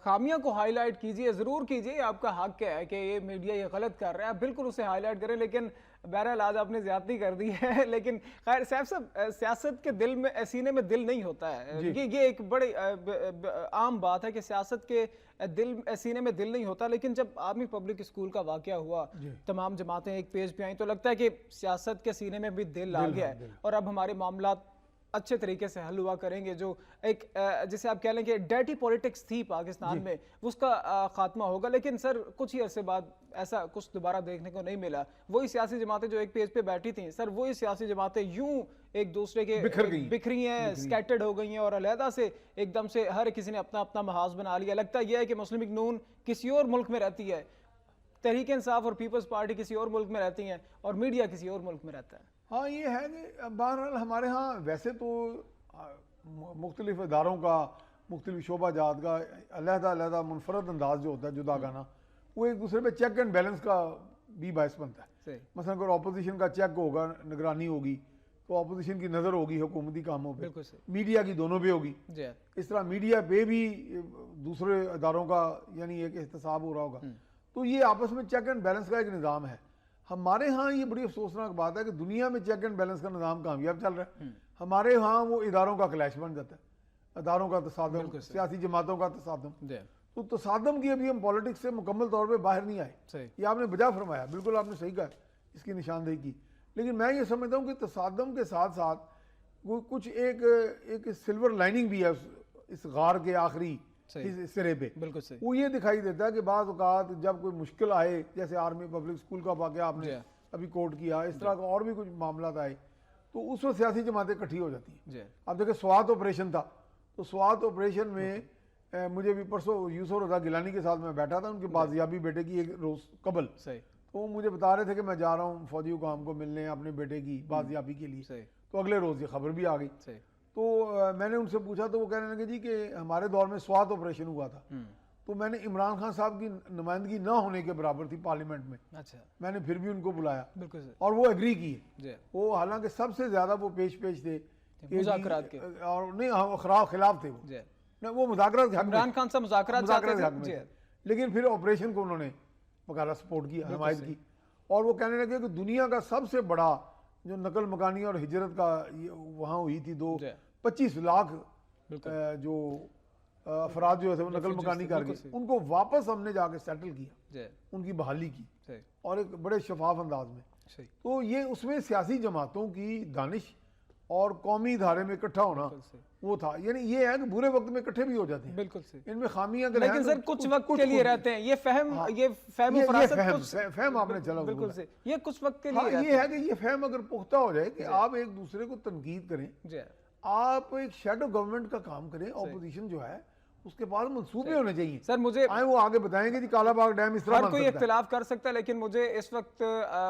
خامیاں کو ہائی لائٹ کیجئے، ضرور کیجئے، آپ کا حق کیا ہے کہ یہ میڈیا یہ غلط کر رہا ہے، بالکل اسے ہائی لائٹ کریں. لیکن بہرحال آج آپ نے زیادتی کر دی ہے. لیکن خیر سیف صاحب، سیاست کے دل میں، سینے میں دل نہیں ہوتا ہے. یہ ایک بڑی عام بات ہے کہ سیاست کے سینے میں دل نہیں ہوتا. لیکن جب آرمی پبلک اسکول کا واقعہ ہوا، تمام جماعتیں ایک پیج پہ آئیں، تو لگتا ہے کہ سیاست کے سینے میں بھی دل آ گیا ہے اور اب ہمارے معاملات اچھے طریقے سے حل ہوا کریں گے. جو ایک جسے آپ کہہ لیں کہ ڈیٹی پولیٹکس تھی پاکستان میں، اس کا خاتمہ ہوگا. لیکن سر کچھ ہی عرصے بعد ایسا کچھ دوبارہ دیکھنے کو نہیں ملا. وہی سیاسی جماعتیں جو ایک پیج پہ بیٹھی تھیں سر، وہی سیاسی جماعتیں یوں ایک دوسرے کے بکھری ہیں، سکیٹرڈ ہو گئی ہیں اور علیحدہ سے ایک دم سے ہر کسی نے اپنا اپنا محاذ بنا لیا. لگتا یہ ہے کہ مسلم لیگ نون کسی اور ملک میں رہتی ہے، تحریک انصاف اور پیپلز پارٹی کسی اور ملک میں رہتی ہیں اور میڈیا کسی اور ملک میں رہتا ہے. ہاں یہ ہے کہ بہرحال ہمارے ہاں ویسے تو مختلف اداروں کا، مختلف شعبہ جات کا علیحدہ علیحدہ منفرد انداز جو ہوتا ہے جدا گانا، وہ ایک دوسرے پہ چیک اینڈ بیلنس کا بھی باعث بنتا ہے. مثلا اگر اپوزیشن کا چیک ہوگا، نگرانی ہوگی، تو اپوزیشن کی نظر ہوگی حکومتی کاموں پہ، میڈیا کی دونوں پہ ہوگی. اس طرح میڈیا پہ بھی دوسرے اداروں کا یعنی ایک احتساب ہو رہا ہوگا. تو یہ آپس میں چیک اینڈ بیلنس کا ایک نظام ہے. ہمارے ہاں یہ بڑی افسوسناک بات ہے کہ دنیا میں چیک اینڈ بیلنس کا نظام کامیاب چل رہا ہے، ہمارے ہاں وہ اداروں کا کلیش بن جاتا ہے، اداروں کا تصادم، سیاسی جماعتوں کا تصادم. تو تصادم کی ابھی ہم پولیٹکس سے مکمل طور پہ باہر نہیں آئے. یہ آپ نے بجا فرمایا، بالکل آپ نے صحیح کہا اس کی نشاندہی کی. لیکن میں یہ سمجھتا ہوں کہ تصادم کے ساتھ ساتھ وہ کچھ ایک سلور لائننگ بھی ہے اس غار کے آخری سرے پہ. وہ یہ دکھائی دیتا ہے کہ بعض اوقات جب کوئی مشکل آئے، جیسے آرمی پبلک اسکول کا واقعہ آپ نے ابھی کوٹ کیا، اس طرح کا اور بھی کچھ معاملات آئے، تو اس وقت سیاسی جماعتیں اکٹھی ہو جاتی ہیں. اب دیکھیں سوات آپریشن تھا، تو سوات آپریشن میں مجھے بھی پرسوں یوسف رضا گیلانی کے ساتھ میں بیٹھا تھا ان کے بازیابی بیٹے کی ایک روز قبل، تو وہ مجھے بتا رہے تھے کہ میں جا رہا ہوں فوجی حکام کو ملنے اپنے بیٹے کی بازیابی کے لیے، تو اگلے روز یہ خبر بھی آ گئی۔ تو میں نے ان سے پوچھا تو وہ کہنے لگے جی کہ ہمارے دور میں سوات آپریشن ہوا تھا، تو میں نے عمران خان صاحب کی نمائندگی نہ ہونے کے برابر تھی پارلیمنٹ میں، میں نے پھر بھی ان کو بلایا اور وہ ایگری کیے، وہ حالانکہ سب سے زیادہ وہ پیش تھے مذاکرات کے، اور نہیں خلاف تھے وہ مذاکرات کے حق میں، عمران خان سے مذاکرات کے حق میں، لیکن پھر آپریشن کو انہوں نے بقایا سپورٹ کیا، حمایت کی، اور وہ کہنے لگے کہ دنیا کا سب سے بڑا جو نقل مکانی اور ہجرت کا وہاں ہوئی تھی 25 لاکھ جو افراد جو ہے نقل مکانی کر گئے، ان کو واپس ہم نے جا کے سیٹل کیا، ان کی بحالی کی، اور ایک بڑے شفاف انداز میں۔ تو یہ اس میں سیاسی جماعتوں کی دانش اور قومی ادارے میں اکٹھا ہونا وہ تھا، یعنی یہ ہے کہ برے وقت میں اکٹھے بھی ہو جاتے ہیں، بالکل ان میں خامیاں، لیکن سر کچھ وقت کے لیے رہتے ہیں، یہ فہم و فراست، فہم آپ نے چلا بالکل سے، یہ کچھ وقت کے لیے یہ ہے کہ یہ فہم اگر پختہ ہو جائے کہ آپ ایک دوسرے کو تنقید کریں، آپ ایک شیڈو گورنمنٹ کا کام کریں، اپوزیشن جو ہے اس کے پاس منصوبے ہونے چاہیے، سر مجھے آئیں وہ آگے بتائیں گے جی کالا باغ ڈیم اس طرح بن سکتا ہے۔ ہر کوئی اختلاف کر سکتا ہے، لیکن مجھے اس وقت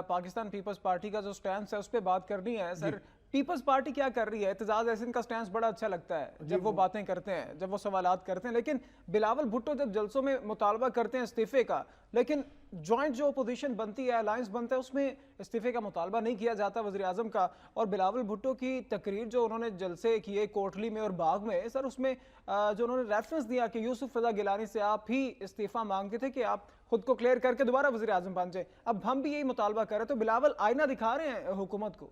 پاکستان پیپلز پارٹی کا جو سٹینس ہے اس پہ بات کرنی ہے۔ سر پیپلز پارٹی کیا کر رہی ہے؟ اعتزاز احسن کا سٹینس بڑا اچھا لگتا ہے جب وہ باتیں کرتے ہیں، جب وہ سوالات کرتے ہیں، لیکن بلاول بھٹو جب جلسوں میں مطالبہ کرتے ہیں استعفے کا، لیکن جوائنٹ جو اپوزیشن بنتی ہے، الائنس بنتا ہے، اس میں استعفے کا مطالبہ نہیں کیا جاتا وزیر اعظم کا۔ اور بلاول بھٹو کی تقریر جو انہوں نے جلسے کیے کوٹلی میں اور باغ میں، سر اس میں جو انہوں نے ریفرنس دیا کہ یوسف رضا گیلانی سے آپ ہی استعفیٰ مانگتے تھے کہ آپ خود کو کلیئر کر کے دوبارہ وزیر اعظم بن جائیں، اب ہم بھی یہی مطالبہ کر رہے ہیں، تو بلاول آئینہ دکھا رہے ہیں حکومت کو؟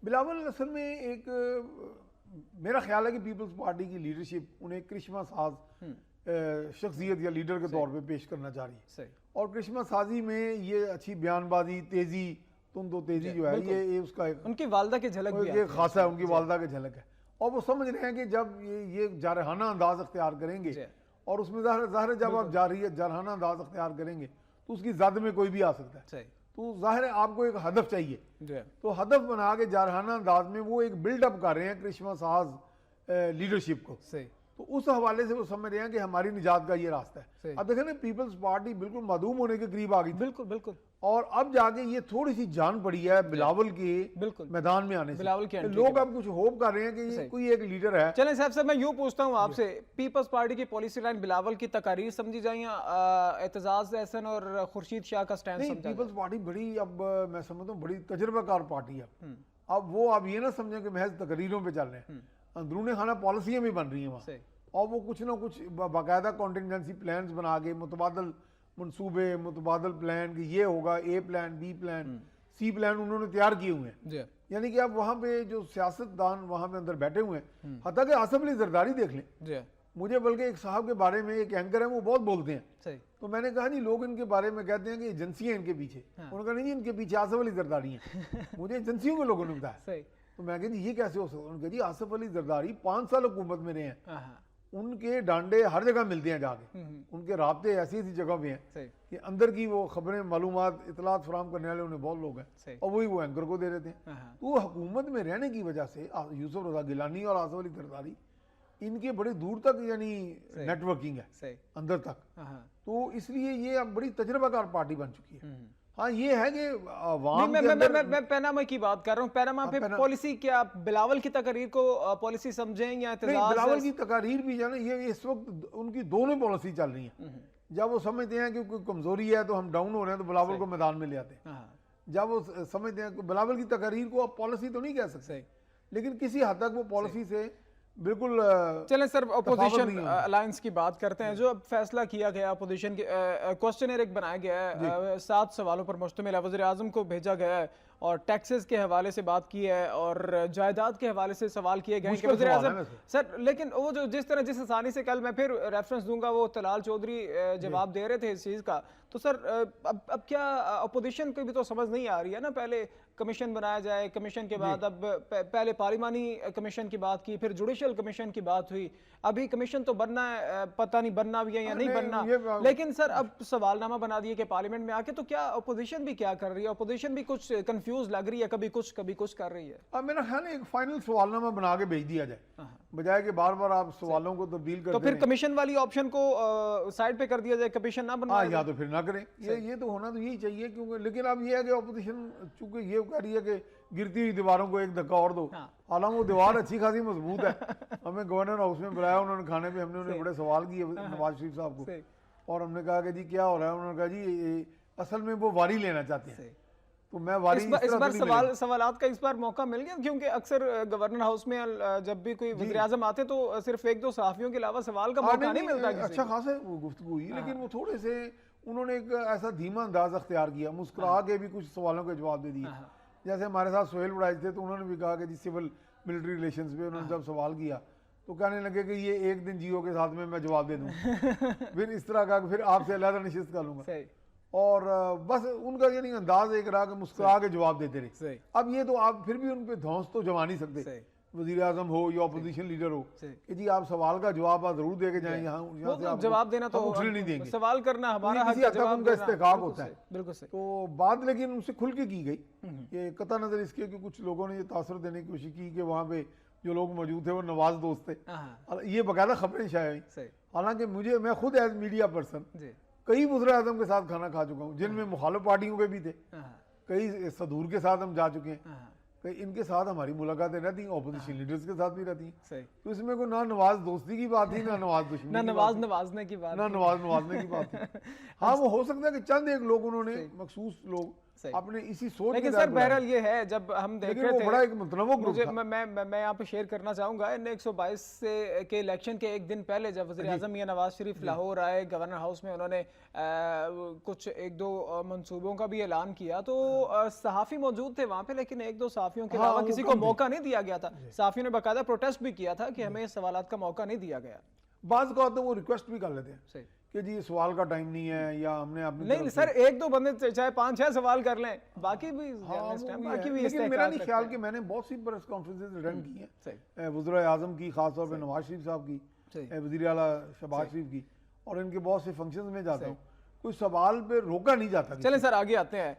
بلاول اصل میں ایک میرا خیال ہے کہ پیپلز پارٹی کی لیڈرشپ انہیں کرشمہ ساز شخصیت یا لیڈر کے طور پہ پیش کرنا چاہ رہی ہے، اور کرشمہ سازی میں یہ اچھی بیان بازی، تیزی، تند و تیزی جو ہے یہ اس کا ان کی والدہ کی جھلک بھی یہ خاصا ہے، ان کی والدہ کی جھلک ہے، اور وہ سمجھ رہے ہیں کہ جب یہ جارحانہ انداز اختیار کریں گے، اور اس میں ظاہر جب آپ جارحانہ انداز اختیار کریں گے تو اس کی زد میں کوئی بھی آ سکتا ہے، تو ظاہر ہے آپ کو ایک ہدف چاہیے، تو ہدف بنا کے جارحانہ انداز میں وہ ایک بلڈ اپ کر رہے ہیں کرشمہ ساز لیڈرشپ کو، تو اس حوالے سے وہ سمجھ رہے ہیں کہ ہماری نجات کا یہ راستہ ہے۔ اب دیکھیں نا پیپلز پارٹی بالکل معدوم ہونے کے قریب آ گئی، بالکل، اور اب جا کے یہ تھوڑی سی جان پڑی ہے بلاول کے میدان میں آنے سے، لوگ اب کچھ ہوپ کر رہے ہیں کہ یہ کوئی ایک لیڈر ہے۔ چلیں صاحب میں یوں پوچھتا ہوں آپ سے، پیپلز پارٹی کی پالیسی لائن بلاول کی تقاریر سمجھی جائیں یا اعتزاز احسن اور خورشید شاہ کا سٹینڈ سمجھا جائے؟ پیپلز پارٹی بڑی، اب میں سمجھتا ہوں بڑی تجربہ کار پارٹی ہے، اب وہ آپ یہ نہ سمجھیں کہ محض تقریروں پہ چل رہے ہیں، اندرون خانہ پالیسیاں بھی بن رہی ہیں وہاں، اور وہ کچھ نہ کچھ باقاعدہ کانٹینجنسی پلانز بنا کے، متبادل منصوبے، متبادل پلان کہ یہ ہوگا، A plan, B plan, C plan انہوں نے تیار کیے ہوئے ہیں، یعنی کہ اب وہاں پہ جو سیاستدان وہاں پہ اندر بیٹھے ہوئے ہیں، حتیٰ کہ آصف علی زرداری دیکھ لیں، مجھے بلکہ ایک صاحب کے بارے میں ایک اینکر ہیں وہ بہت بولتے ہیں، تو میں نے کہا نہیں لوگ ان کے بارے میں کہتے ہیں کہ ایجنسیاں ان کے پیچھے، انہوں نے کہا نہیں ان کے پیچھے آصف علی زرداری ہیں، مجھے ایجنسیوں کے لوگوں نے بتایا، تو میں کہا یہ کیسے ہو سکتا ہے؟ انہوں نے کہا جی آصف علی زرداری 5 سال حکومت میں رہے ہیں، ان کے ڈانڈے ہر جگہ ملتے ہیں جا کے، ان کے رابطے ایسی جگہ پہ ہیں کہ اندر کی وہ خبریں، معلومات، اطلاعات فراہم کرنے والے انہیں بہت لوگ ہیں، اور وہی وہ اینکر کو دے دیتے ہیں، تو حکومت میں رہنے کی وجہ سے یوسف رضا گیلانی اور آصف علی زرداری ان کے بڑے دور تک یعنی نیٹ ورکنگ ہے اندر تک، تو اس لیے یہ اب بڑی تجربہ کار پارٹی بن چکی ہے۔ ہاں یہ ہے کہ عوام کے اندر میں پیناما کی بات کر رہا ہوں، پیناما پہ پالیسی کیا بلاول کی تقریر کو پالیسی سمجھیں یا اعتزاز؟ بلاول کی تقاریر بھی جو ہے نا یہ اس وقت ان کی دونوں پالیسی چل رہی ہیں، جب وہ سمجھتے ہیں کہ کوئی کمزوری ہے تو ہم ڈاؤن ہو رہے ہیں تو بلاول کو میدان میں لے آتے ہیں، جب وہ سمجھتے ہیں کہ بلاول کی تقاریر کو آپ پالیسی تو نہیں کہہ سکتے، لیکن کسی حد تک وہ پالیسی سے بالکل۔ چلیں سر اپوزیشن الائنس کی بات کرتے ہیں، جو اب فیصلہ کیا گیا اپوزیشن کے کوسچنر ایک بنایا گیا ہے، 7 سوالوں پر مشتمل ہے، وزیر اعظم کو بھیجا گیا ہے، اور ٹیکسز کے حوالے سے بات کی ہے اور جائیداد کے حوالے سے سوال کیے گئے کہ وزیر اعظم سر، لیکن وہ جو جس طرح جس آسانی سے، کل میں پھر ریفرنس دوں گا، وہ طلال چودھری جواب دے رہے تھے اس چیز کا، تو سر اب کیا اپوزیشن کو بھی تو سمجھ نہیں آ رہی ہے نا، پہلے کمیشن بنایا جائے، کمیشن کے بعد اب پہلے پارلیمانی کمیشن کی بات کی، پھر جوڈیشل کمیشن کی بات ہوئی، ابھی کمیشن تو بننا ہے، پتہ نہیں بننا بھی ہے یا نہیں بننا، لیکن سر اب سوال نامہ بنا دیے کہ پارلیمنٹ میں آ کے، تو کیا اپوزیشن بھی کیا کر رہی ہے؟ اپوزیشن بھی کچھ کنفیوز کنفیوز لگ رہی ہے, کبھی کچھ کر رہی ہے. اب میرا خیال ہے ایک فائنل سوال نامہ بنا کے بھیج دیا جائے, بجائے کہ بار بار آپ سوالوں کو تبدیل کرتے تو پھر کمیشن والی آپشن کو سائڈ پہ کر دیا جائے, کمیشن نہ بنوایا یا تو پھر نہ کریں, یہ تو ہونا تو یہی چاہیے. کیونکہ لیکن اب یہ ہے کہ اپوزیشن چونکہ یہ کہہ رہی ہے کہ گرتی ہوئی دیواروں کو ایک دھکا اور دو, حالانکہ وہ دیوار اچھی خاصی مضبوط ہے. ہمیں گورنر ہاؤس میں بلایا انہوں نے کھانے پہ, ہم نے انہیں بڑے سوال کیے نواز شریف صاحب کو, اور ہم نے کہا کہ جی کیا ہو رہا ہے, انہوں نے کہا جی اصل میں وہ واری لینا چاہتے ہیں. تو میں واری اس بار سوالات کا اس بار موقع مل گیا, کیونکہ اکثر گورنر ہاؤس میں جب بھی کوئی وزیر اعظم آتے تو صرف ایک دو صحافیوں کے علاوہ سوال کا موقع نہیں ملتا. اچھا خاصا گفتگو ہوئی, لیکن وہ تھوڑے سے انہوں نے ایک ایسا دھیما انداز اختیار کیا, مسکرا کے بھی کچھ سوالوں کے جواب دے دیے. جیسے ہمارے ساتھ سہیل بڑائج تھے تو انہوں نے بھی کہا کہ جی سول ملٹری ریلیشنز پہ انہوں نے جب سوال کیا تو کہنے لگے کہ یہ ایک دن جیو کے ساتھ میں جواب دے دوں. پھر اس طرح کا پھر آپ سے علیحدہ نشست کر لوں گا, اور بس ان کا یعنی انداز ایک رہا کہ مسکرا کے جواب دیتے رہے. اب یہ تو آپ پھر بھی ان پہ دھونس تو جما نہیں سکتے, وزیر اعظم ہو یا اپوزیشن لیڈر ہو, کہ جی آپ سوال کا جواب آپ ضرور دے کے جائیں, یہاں سے آپ جواب دینا تو اٹھنے نہیں دیں گے, سوال کرنا ہمارا کسی حد تک ان کا استحقاق ہوتا ہے. بالکل صحیح. تو بات لیکن ان سے کھل کے کی گئی, یہ قطع نظر اس کے کہ کچھ لوگوں نے یہ تاثر دینے کی کوشش کی کہ وہاں پہ جو لوگ موجود تھے وہ نواز دوست تھے, یہ باقاعدہ خبریں شائع ہوئیں. حالانکہ میں خود ایز میڈیا پرسن کئی وزراء اعظم کے ساتھ کھانا کھا چکا ہوں, جن میں مخالف پارٹیوں کے بھی تھے, کئی صدور کے ساتھ ہم جا چکے ہیں, ان کے ساتھ ہماری ملاقاتیں رہتی ہیں, اپوزیشن لیڈرز کے ساتھ بھی رہتی ہیں. تو اس میں کوئی نہ نواز دوستی کی بات تھی, نہ نواز دشمنی, نہ نواز نوازنے کی بات, نہ نواز نوازنے کی بات تھی. ہاں وہ ہو سکتا ہے کہ چند ایک لوگ انہوں نے مخصوص لوگ اپنے اسی سوچ, لیکن سر بہرحال یہ ہے جب ہم دیکھ رہے تھے, بڑا ایک متنوع گروپ تھا. میں یہاں پہ شیئر کرنا چاہوں گا, 122 کے الیکشن کے ایک دن پہلے جب وزیر اعظم میاں نواز شریف لاہور آئے, گورنر ہاؤس میں انہوں نے کچھ ایک دو منصوبوں کا بھی اعلان کیا, تو صحافی موجود تھے وہاں پہ, لیکن ایک دو صحافیوں کے علاوہ کسی کو موقع نہیں دیا گیا تھا. صحافیوں نے باقاعدہ پروٹیسٹ بھی کیا تھا کہ ہمیں سوالات کا موقع نہیں دیا گیا. بعض کا تو وہ ریکویسٹ بھی کر لیتے ہیں کہ جی سوال کا ٹائم نہیں ہے, یا ہم نے اپنی نہیں سر, ایک دو بندے چاہے 5-6 سوال کر لیں, باقی بھی لیکن میرا نہیں خیال کہ میں نے بہت سی پریس کانفرنسز اٹینڈ کی ہیں, وزراء اعظم کی, خاص طور پہ نواز شریف صاحب کی, وزیر اعلیٰ شہباز شریف کی, اور ان کے بہت سے فنکشنز میں جاتا ہوں, کوئی سوال پہ روکا نہیں جاتا. چلیں سر آگے آتے ہیں.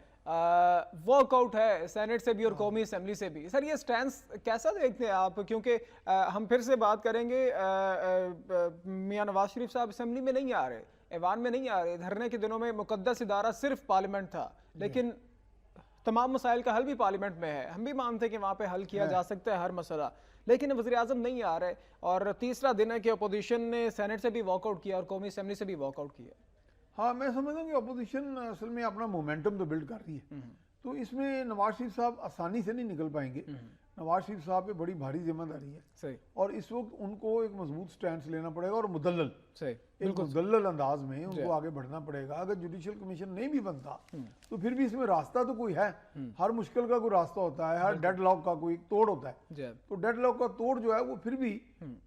واک آؤٹ ہے سینٹ سے بھی اور قومی اسمبلی سے بھی, سر یہ سٹینس کیسا دیکھتے ہیں آپ, کیونکہ ہم پھر سے بات کریں گے, میاں نواز شریف صاحب اسمبلی میں نہیں آ رہے, ایوان میں نہیں آ رہے, دھرنے کے دنوں میں مقدس ادارہ صرف پارلیمنٹ تھا, لیکن تمام مسائل کا حل بھی پارلیمنٹ میں ہے. ہم بھی مانتے ہیں کہ وہاں پہ حل کیا جا سکتا ہے ہر مسئلہ, لیکن وزیر اعظم نہیں آ رہے, اور تیسرا دن ہے کہ اپوزیشن نے سینٹ سے بھی واک آؤٹ کیا اور قومی اسمبلی سے بھی واک آؤٹ کیا. ہاں میں سمجھتا ہوں کہ اپوزیشن اصل میں اپنا مومنٹم تو بلڈ کر رہی ہے, تو اس میں نواز شریف صاحب آسانی سے نہیں نکل پائیں گے. نواز شریف صاحب پہ بڑی بھاری ذمہ داری ہے, اور اس وقت ان کو ایک مضبوط سٹینس لینا پڑے گا, اور مدلل ایک مدلل انداز میں ان کو آگے بڑھنا پڑے گا. اگر جوڈیشل کمیشن نہیں بھی بنتا تو پھر بھی اس میں راستہ تو کوئی ہے, ہر مشکل کا کوئی راستہ ہوتا ہے, ہر ڈیڈ لاک کا کوئی توڑ ہوتا ہے. تو ڈیڈ لاک کا توڑ جو ہے وہ پھر بھی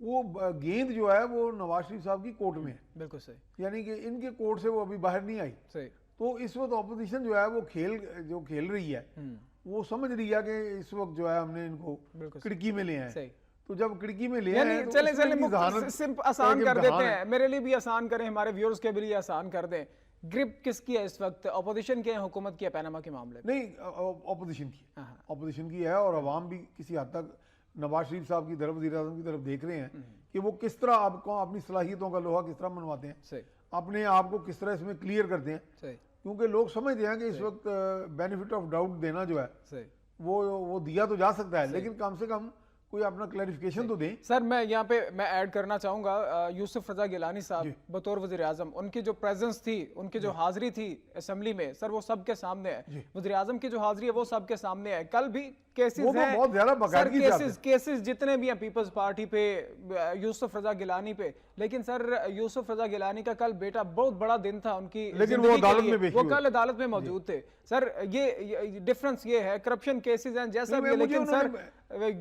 وہ گیند جو ہے وہ نواز شریف صاحب کی کورٹ میں ہے. بالکل صحیح, یعنی کہ ان کے کورٹ سے وہ ابھی باہر نہیں آئی. تو اس وقت اپوزیشن جو ہے وہ کھیل رہی ہے, وہ سمجھ رہی ہے کہ اس وقت جو ہے ہم نے ان کو کھڑکی میں لے آئے. تو جب کھڑکی میں لے آئے چلیں آسان کر دیتے ہیں, میرے لیے بھی آسان کریں, ہمارے ویورز کے بھی آسان کر دیں. گرپ کس کی ہے اس وقت, اپوزیشن کی ہے, حکومت کی ہے پیناما کے معاملے میں؟ نہیں, اپوزیشن کی ہے, اور عوام بھی کسی حد تک نواز شریف صاحب کی طرف, وزیر اعظم کی طرف دیکھ رہے ہیں کہ وہ کس طرح آپ کو اپنی صلاحیتوں کا لوہا کس طرح منواتے ہیں, اپنے آپ کو کس طرح اس میں کلیئر کرتے ہیں. کیونکہ لوگ سمجھتے ہیں کہ اس وقت بینیفٹ آف ڈاؤٹ دینا جو ہے وہ دیا تو جا سکتا ہے, لیکن کم سے کم کوئی اپنا کلیریفیکیشن تو دیں. سر میں یہاں پہ میں ایڈ کرنا چاہوں گا, یوسف رضا گیلانی صاحب بطور وزیر اعظم, ان کی جو پریزنس تھی, ان کی جو حاضری تھی اسمبلی میں, سر وہ سب کے سامنے ہے. وزیر اعظم کی جو حاضری ہے وہ سب کے سامنے ہے. کل بھی کیسز ہیں, کیسز جتنے بھی ہیں پیپلز پارٹی پہ, یوسف رضا گیلانی پہ, لیکن سر یوسف رضا گیلانی کا کل بیٹا بہت بڑا دن تھا ان کی زندگی کے لیے, وہ کل عدالت میں موجود تھے. سر یہ ڈفرنس یہ ہے, کرپشن کیسز ہیں جیسا بھی, لیکن سر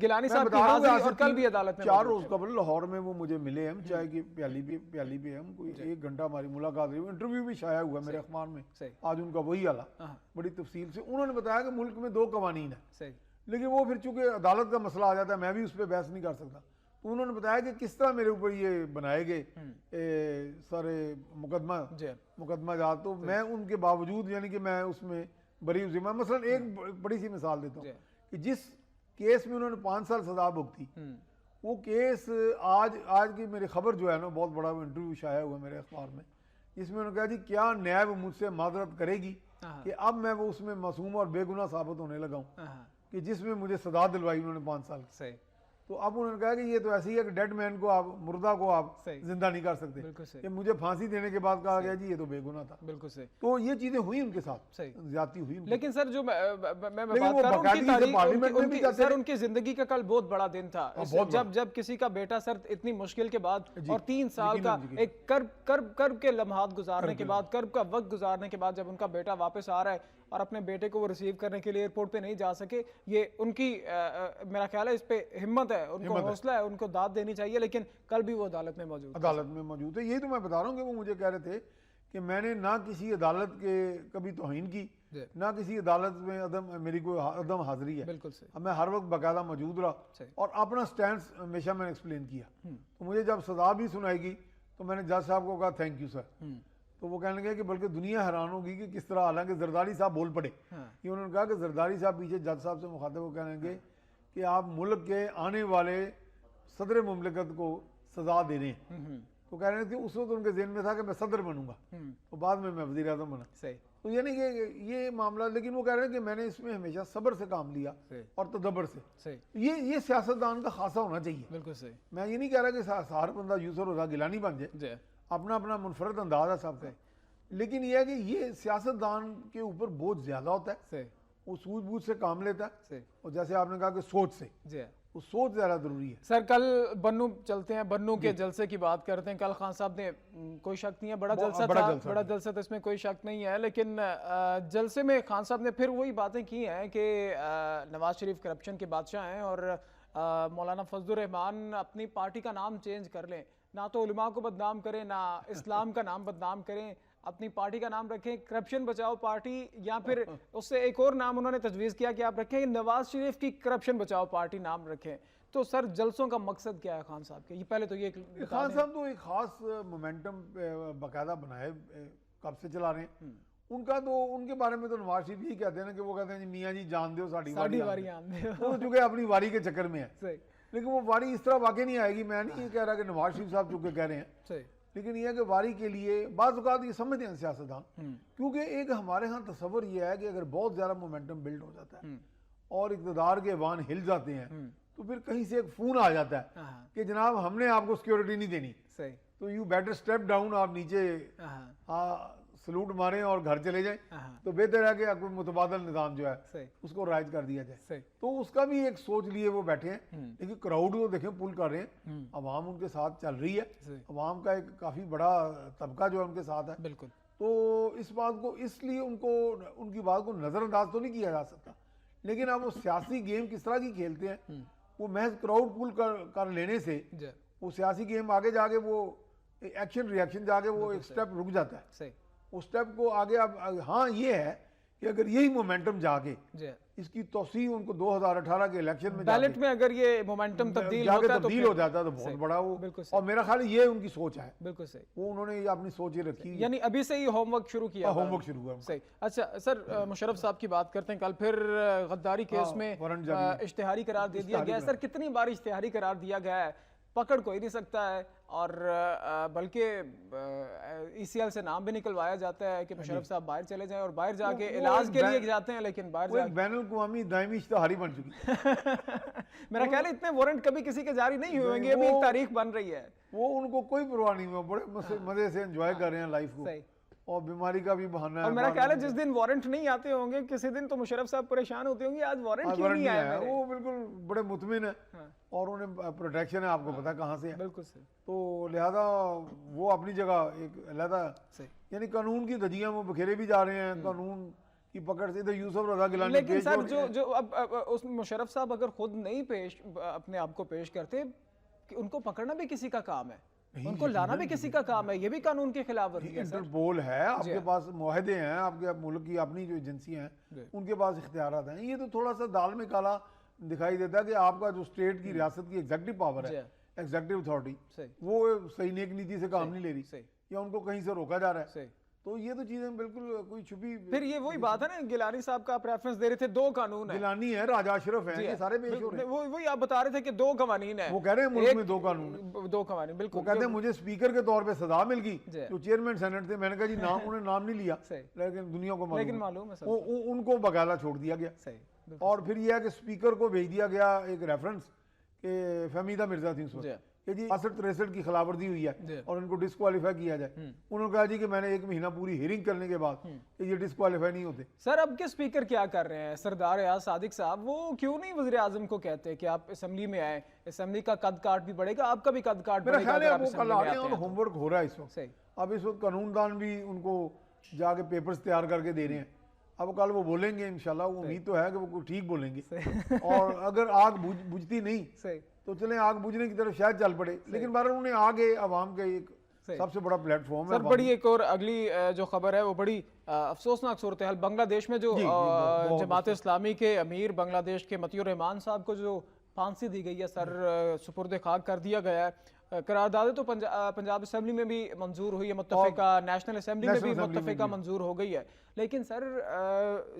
گیلانی صاحب کی حاضری اور کل بھی عدالت میں 4 روز قبل لاہور میں وہ مجھے ملے, ہم چائے کی پیالی پہ ہم کوئی 1 گھنٹہ ہماری ملاقات ہوئی, انٹرویو بھی شائع ہوا میرے اخبار میں آج ان کا وہی حالہ بڑی تفصیل سے. انہوں نے بتایا کہ ملک میں 2 قوانین ہیں, لیکن وہ پھر چونکہ عدالت کا مسئلہ آ جاتا ہے, میں بھی اس پہ بحث نہیں کر سکتا. تو انہوں نے بتایا کہ کس طرح میرے اوپر یہ بنائے گئے سارے مقدمہ جات, تو میں ان کے باوجود یعنی کہ میں اس میں بری ہوئی. میں مثلا ایک بڑی سی مثال دیتا ہوں کہ جس کیس میں انہوں نے 5 سال سزا بھگتی, وہ کیس آج کی میری خبر جو ہے نا, بہت بڑا انٹرویو شائع ہوا میرے اخبار میں, جس میں انہوں نے کہا جی کیا نیب مجھ سے معذرت کرے گی کہ اب میں وہ اس میں معصوم اور بے گناہ ثابت ہونے لگا ہوں, کہ جس میں مجھے سزا دلوائی انہوں نے 5 سال کی. تو اب انہوں نے کہا کہ یہ تو ایسی ہے کہ ڈیڈ مین کو آپ, مردہ کو آپ زندہ نہیں کر سکتے, کہ مجھے پھانسی دینے کے بعد کہا گیا جی یہ تو بے گناہ تھا. بالکل صحیح. تو یہ چیزیں ہوئی ان کے ساتھ, زیادتی ہوئی. لیکن سر جو میں بات کر رہا ہوں, سر ان کی زندگی کا کل بہت بڑا دن تھا, جب کسی کا بیٹا سر اتنی مشکل کے بعد اور 3 سال کا ایک کرب کے لمحات گزارنے کے بعد, کرب کا وقت گزارنے کے بعد جب ان کا بیٹا واپس آ رہا ہے اور اپنے بیٹے کو وہ ریسیو کرنے کے لیے ایئرپورٹ پہ نہیں جا سکے, یہ ان کی میرا خیال ہے اس پہ ہمت ہے, ان کو حوصلہ ہے, ان کو داد دینی چاہیے. لیکن کل بھی وہ عدالت میں موجود ہے. یہی تو میں بتا رہا ہوں کہ وہ مجھے کہہ رہے تھے کہ میں نے نہ کسی عدالت کے کبھی توہین کی, نہ کسی عدالت میں میری کوئی عدم حاضری ہے. بالکل صحیح. میں ہر وقت باقاعدہ موجود رہا اور اپنا سٹینڈ ہمیشہ میں نے ایکسپلین کیا. تو مجھے جب سزا بھی سنائی گئی تو میں نے جج صاحب کو کہا تھینک یو سر. تو وہ کہنے لگے کہ بلکہ دنیا حیران ہوگی کہ کس طرح, حالانکہ زرداری صاحب بول پڑے کہ انہوں نے کہا کہ زرداری صاحب پیچھے جج صاحب سے مخاطب وہ کہنے لگے کہ آپ ملک کے آنے والے صدر مملکت کو سزا دے رہے ہیں. تو کہہ رہے تھے اس وقت ان کے ذہن میں تھا کہ میں صدر بنوں گا, تو بعد میں وزیر اعظم بنا. تو یعنی کہ یہ معاملہ, لیکن وہ کہہ رہے ہیں کہ میں نے اس میں ہمیشہ صبر سے کام لیا اور تدبر سے. یہ سیاستدان کا خاصہ ہونا چاہیے. بالکل صحیح. میں یہ نہیں کہہ رہا کہ ہر بندہ یوسف رضا گیلانی بن جائے, اپنا اپنا منفرد انداز ہے سب کا, لیکن یہ ہے کہ یہ سیاستدان کے اوپر بہت زیادہ ہوتا ہے, وہ سوجھ بوجھ سے کام لیتا ہے, اور جیسے آپ نے کہا کہ سوچ سے, وہ سوچ زیادہ ضروری ہے. سر کل بنو چلتے ہیں, بنو کے جلسے کی بات کرتے ہیں. کل خان صاحب نے, کوئی شک نہیں ہے بڑا جلسہ تھا, بڑا جلسہ تھا, اس میں کوئی شک نہیں ہے, لیکن جلسے میں خان صاحب نے پھر وہی باتیں کی ہیں کہ نواز شریف کرپشن کے بادشاہ ہیں اور مولانا فضل الرحمان اپنی پارٹی کا نام چینج کر لیں, نہ تو علماء کو بدنام کریں, نہ اسلام کا نام بدنام کریں, اپنی پارٹی کا نام رکھیں کرپشن بچاؤ پارٹی, یا پھر اس سے ایک اور نام انہوں نے تجویز کیا کہ آپ رکھیں نواز شریف کی کرپشن بچاؤ پارٹی نام رکھیں. تو سر جلسوں کا مقصد کیا ہے خان صاحب کے؟ یہ پہلے تو یہ خان صاحب تو ایک خاص مومنٹم باقاعدہ بنائے کب سے چلا رہے ہیں. ان کا تو, ان کے بارے میں تو نواز شریف یہی کہتے ہیں نا کہ وہ کہتے ہیں میاں جی جان دیو ساڑھی واری آن دیو, چونکہ اپنی واری کے چکر میں ہے. لیکن وہ واری اس طرح واقع نہیں آئے گی. میں نہیں یہ کہہ رہا کہ نواز شریف صاحب چونکہ کہہ رہے ہیں, لیکن یہ ہے کہ واری کے لیے بعض اوقات یہ سمجھتے ہیں سیاستدان, کیونکہ ایک ہمارے ہاں تصور یہ ہے کہ اگر بہت زیادہ مومنٹم بلڈ ہو جاتا ہے اور اقتدار کے ایوان ہل جاتے ہیں تو پھر کہیں سے ایک فون آ جاتا ہے کہ جناب ہم نے آپ کو سیکیورٹی نہیں دینی, تو یو بیٹر سٹیپ ڈاؤن, آپ نیچے سلوٹ ماریں اور گھر چلے جائیں, تو بہتر ہے کہ آپ کو متبادل نظام جو ہے اس کو رائج کر دیا جائے. تو اس کا بھی ایک سوچ لیے وہ بیٹھے ہیں, لیکن کراؤڈ کو دیکھیں پل کر رہے ہیں, عوام ان کے ساتھ چل رہی ہے, عوام کا ایک کافی بڑا طبقہ جو ہے ان کے ساتھ ہے. بالکل. تو اس بات کو, اس لیے ان کو, ان کی بات کو نظر انداز تو نہیں کیا جا سکتا, لیکن اب وہ سیاسی گیم کس طرح کی کھیلتے ہیں, وہ محض کراؤڈ پل کر لینے سے وہ سیاسی گیم آگے جا کے وہ ایکشن ریاکشن جا کے وہ ایک سٹیپ رک جاتا ہے. اس سٹیپ کو آگے اب ہاں یہ ہے کہ اگر یہی مومنٹم جا کے اس کی توسیع ان کو 2018 کے الیکشن میں بیلٹ میں اگر یہ مومنٹم تبدیل ہو جاتا ہے تو بہت بڑا وہ, اور میرا خیال یہ ان کی سوچ ہے. بالکل صحیح. وہ انہوں نے اپنی سوچ یہ رکھی, یعنی ابھی سے ہی ہوم ورک شروع کیا. ہوم ورک شروع ہوا. صحیح. اچھا سر, مشرف صاحب کی بات کرتے ہیں. کل پھر غداری کیس میں اشتہاری قرار دے دیا گیا ہے. سر کتنی بار اشتہاری قرار دیا گیا ہے, پکڑ کوئی نہیں سکتا ہے, اور بلکہ ای سی ایل سے نام بھی نکلوایا جاتا ہے کہ مشرف صاحب باہر چلے جائیں, اور باہر جا کے علاج کے لیے جاتے ہیں, لیکن باہر جا کے بین الاقوامی دائمی اشتہاری بن چکی. میرا خیال ہے اتنے وارنٹ کبھی کسی کے جاری نہیں ہوئیں گے, ابھی ایک تاریخ بن رہی ہے. وہ ان کو کوئی پرواہ نہیں, وہ بڑے مزے سے انجوائے کر رہے ہیں لائف کو, اور بیماری کا بھی بہانہ ہے. اور میرا خیال ہے جس دن وارنٹ نہیں آتے ہوں گے کسی دن تو مشرف صاحب پریشان ہوتے ہوں گے, آج وارنٹ کیوں نہیں آیا. وہ بالکل بڑے مطمئن ہیں, اور انہیں پروٹیکشن ہے, آپ کو پتا کہاں سے ہے. بالکل صحیح. تو لہذا وہ اپنی جگہ ایک علیحدہ, یعنی قانون کی دھجیاں وہ بکھیرے بھی جا رہے ہیں, قانون کی پکڑ سے. ادھر یوسف رضا گیلانی, لیکن سر جو اب اس مشرف صاحب اگر خود نہیں اپنے آپ کو پیش کرتے, ان کو پکڑنا بھی کسی کا کام ہے, ان کو لانا بھی کسی کا کام ہے, یہ بھی قانون کے خلاف ورزی ہے. انٹرپول ہے, آپ کے پاس معاہدے ہیں, آپ کے ملک کی اپنی جو ایجنسیاں ہیں ان کے پاس اختیارات ہیں. یہ تو تھوڑا سا دال میں کالا دکھائی دیتا ہے کہ آپ کا جو اسٹیٹ کی ریاست کی ایگزیکٹو پاور ہے, ایگزیکٹو اتھارٹی, وہ صحیح نیک نیتی سے کام نہیں لے رہی, یا ان کو کہیں سے روکا جا رہا ہے. تو یہ تو چیزیں بالکل کوئی چھپی. پھر یہ وہی بات ہے نا, گیلانی صاحب کا آپ ریفرنس دے رہے تھے, 2 قانون ہیں. گیلانی ہے, راجہ اشرف ہیں, یہ سارے پیش ہو رہے ہیں. وہی آپ بتا رہے تھے کہ 2 قوانین ہیں. وہ کہہ رہے ہیں ملک میں 2 قانون, 2 قوانین, بالکل. وہ کہتے ہیں مجھے اسپیکر کے طور پہ سزا مل گئی, جو چیئرمین سینٹ تھے. میں نے کہا جی نام, انہیں نام نہیں لیا, لیکن دنیا کو معلوم ہے, ان کو بغالا چھوڑ دیا گیا. اور پھر یہ ہے کہ اسپیکر کو بھیج دیا گیا ایک ریفرنس کہ فہمیدہ مرزا تھی اس وقت, کہ جی 62-63 کی خلاف ورزی ہوئی ہے اور ان کو ڈسکوالیفائی کیا جائے. انہوں نے کہا جی کہ میں نے 1 مہینہ پوری ہیرنگ کرنے کے بعد کہ یہ ڈسکوالیفائی نہیں ہوتے. سر اب کے اسپیکر کیا کر رہے ہیں, سردار ایاز صادق صاحب, وہ کیوں نہیں وزیر اعظم کو کہتے کہ آپ اسمبلی میں آئیں, اسمبلی کا قد کاٹ بھی بڑھے گا, آپ کا بھی قد کاٹ میرا بڑھے گا. خیال ہے وہ کل آ رہے ہیں اور ہوم ورک ہو رہا ہے اس وقت. اب اس وقت قانون دان بھی ان کو جا کے پیپرز تیار کر کے دے رہے ہیں. اب کل وہ بولیں گے انشاءاللہ, وہ امید تو ہے کہ وہ ٹھیک بولیں گے. اور اگر آگ بجھتی نہیں تو چلیں آگ بجھنے کی طرف شاید چل پڑے, لیکن بہرحال انہوں نے آگے عوام کے ایک سب سے بڑا پلیٹ فارم ہے. سر بڑی ایک اور اگلی جو خبر ہے وہ بڑی افسوسناک صورتحال بنگلہ دیش میں, جو جماعت اسلامی کے امیر بنگلہ دیش کے مطیع الرحمان صاحب کو جو پھانسی دی گئی ہے, سر سپرد خاک کر دیا گیا ہے. قراردادیں تو پنجاب اسمبلی میں بھی منظور ہوئی ہے, متفقہ نیشنل اسمبلی میں بھی متفقہ منظور ہو گئی ہے, لیکن سر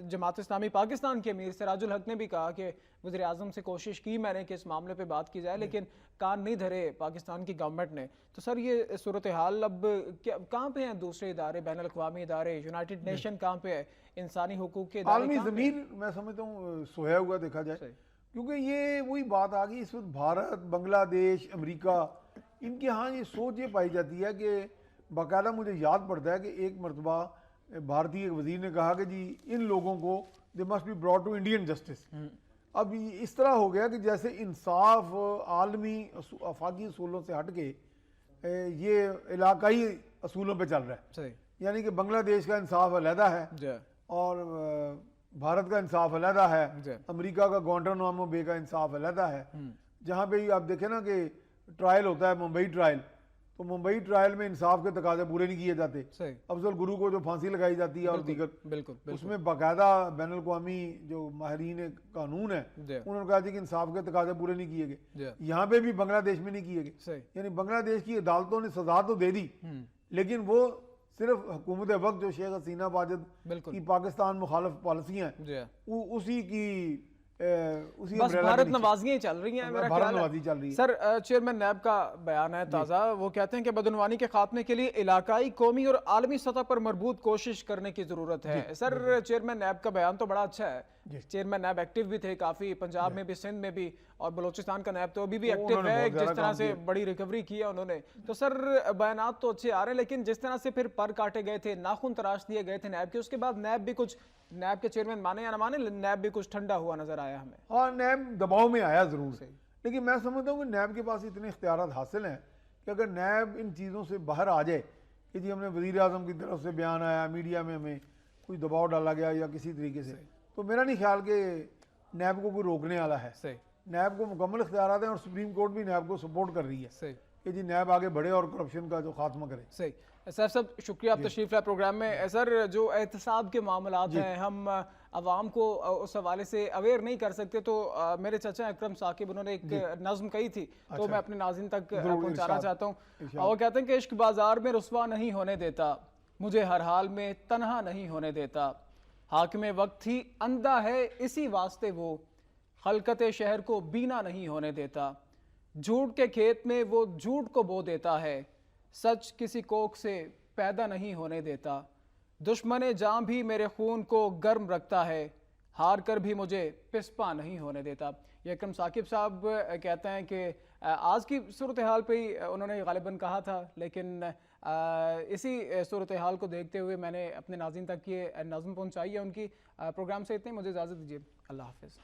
جماعت اسلامی پاکستان کے امیر سراج الحق نے بھی کہا کہ وزیر اعظم سے کوشش کی میں نے کہ اس معاملے پہ بات کی جائے, لیکن کان نہیں دھرے پاکستان کی گورنمنٹ نے. تو سر یہ صورتحال اب کہاں پہ ہیں دوسرے ادارے, بین الاقوامی ادارے, یونائٹڈ نیشن کہاں پہ ہے, انسانی حقوق کے ادارے عالمی ضمیر میں سمجھتا ہوں سویا ہوا دیکھا جائے, کیونکہ یہ وہی بات آ گئی اس وقت بھارت, بنگلہ دیش, امریکہ, ان کے ہاں یہ سوچ یہ پائی جاتی ہے کہ باقاعدہ مجھے یاد پڑتا ہے کہ ایک مرتبہ بھارتی ایک وزیر نے کہا کہ جی ان لوگوں کو they must be brought to Indian justice. اب اس طرح ہو گیا کہ جیسے انصاف عالمی آفاقی اصولوں سے ہٹ کے یہ علاقائی اصولوں پہ چل رہا ہے. یعنی کہ بنگلہ دیش کا انصاف علیحدہ ہے اور بھارت کا انصاف علیحدہ ہے, امریکہ کا گوانٹانامو بے کا انصاف علیحدہ ہے. جہاں پہ آپ دیکھیں نا کہ ٹرائل ہوتا ہے, ممبئی ٹرائل, تو ممبئی ٹرائل میں انصاف کے تقاضے پورے نہیں کیے جاتے. افضل گرو کو جو پھانسی لگائی جاتی ہے اور دیگر, اس میں باقاعدہ بین الاقوامی جو ماہرین قانون ہے انہوں نے کہا کہ انصاف کے تقاضے پورے نہیں کیے گئے. یہاں پہ بھی بنگلہ دیش میں نہیں کیے گئے. یعنی بنگلہ دیش کی عدالتوں نے سزا تو دے دی, لیکن وہ صرف حکومت وقت جو شیخ حسینہ واجد کی پاکستان مخالف پالیسیاں ہیں اسی کی بس بھارت نوازیاں چل رہی ہیں میرا خیال ہے. سر چیئرمین نیب کا بیان ہے تازہ, وہ کہتے ہیں کہ بدعنوانی کے خاتمے کے لیے علاقائی, قومی اور عالمی سطح پر مربوط کوشش کرنے کی ضرورت ہے. سر چیئرمین نیب کا بیان تو بڑا اچھا ہے, چیئرمین نیب ایکٹیو بھی تھے کافی, پنجاب میں بھی, سندھ میں بھی, اور بلوچستان کا نیب تو ابھی بھی ایکٹیو ہے, جس طرح سے بڑی ریکوری کی ہے انہوں نے. تو سر بیانات تو اچھے آ رہے ہیں, لیکن جس طرح سے پھر پر کاٹے گئے تھے, ناخن تراش دیے گئے تھے نیب کے, اس کے بعد نیب بھی کچھ, نیب کے چیئرمین مانے یا نہ مانے, نیب بھی کچھ ٹھنڈا ہوا نظر آیا ہمیں. ہاں نیب دباؤ میں آیا ضرور سے, لیکن میں سمجھتا ہوں کہ نیب کے پاس اتنے اختیارات حاصل ہیں کہ اگر نیب ان چیزوں سے باہر آ جائے کہ جی ہم نے وزیر اعظم کی طرف سے بیان آیا, میڈیا میں ہمیں کوئی دباؤ ڈالا گیا یا کسی طریقے سے, تو میرا نہیں خیال کہ نیب کو کوئی روکنے والا ہے. نیب کو مکمل اختیارات ہیں اور سپریم کورٹ بھی نیب کو سپورٹ کر رہی ہے کہ جی نیب آگے بڑھے اور کرپشن کا جو خاتمہ کرے. صحیح. سر صاحب شکریہ آپ تشریف لائے پروگرام میں. سر جو احتساب کے معاملات ہیں ہم عوام کو اس حوالے سے اویئر نہیں کر سکتے, تو میرے چچا اکرم ثاقب انہوں نے ایک نظم کہی تھی, تو میں اپنے ناظرین تک پہنچانا چاہتا ہوں. وہ کہتے ہیں کہ عشق بازار میں رسوا نہیں ہونے دیتا, مجھے ہر حال میں تنہا نہیں ہونے دیتا, حاکم وقت ہی اندھا ہے اسی واسطے وہ, خلقت شہر کو بینا نہیں ہونے دیتا, جھوٹ کے کھیت میں وہ جھوٹ کو بو دیتا ہے, سچ کسی کوکھ سے پیدا نہیں ہونے دیتا, دشمن جاں بھی میرے خون کو گرم رکھتا ہے, ہار کر بھی مجھے پسپا نہیں ہونے دیتا. یہ اکرم ثاقب صاحب کہتے ہیں کہ آج کی صورتحال پہ ہی انہوں نے غالباً کہا تھا, لیکن اسی صورتحال کو دیکھتے ہوئے میں نے اپنے ناظرین تک یہ نظم پہنچائی ہے ان کی. پروگرام سے اتنے, مجھے اجازت دیجیے, اللہ حافظ.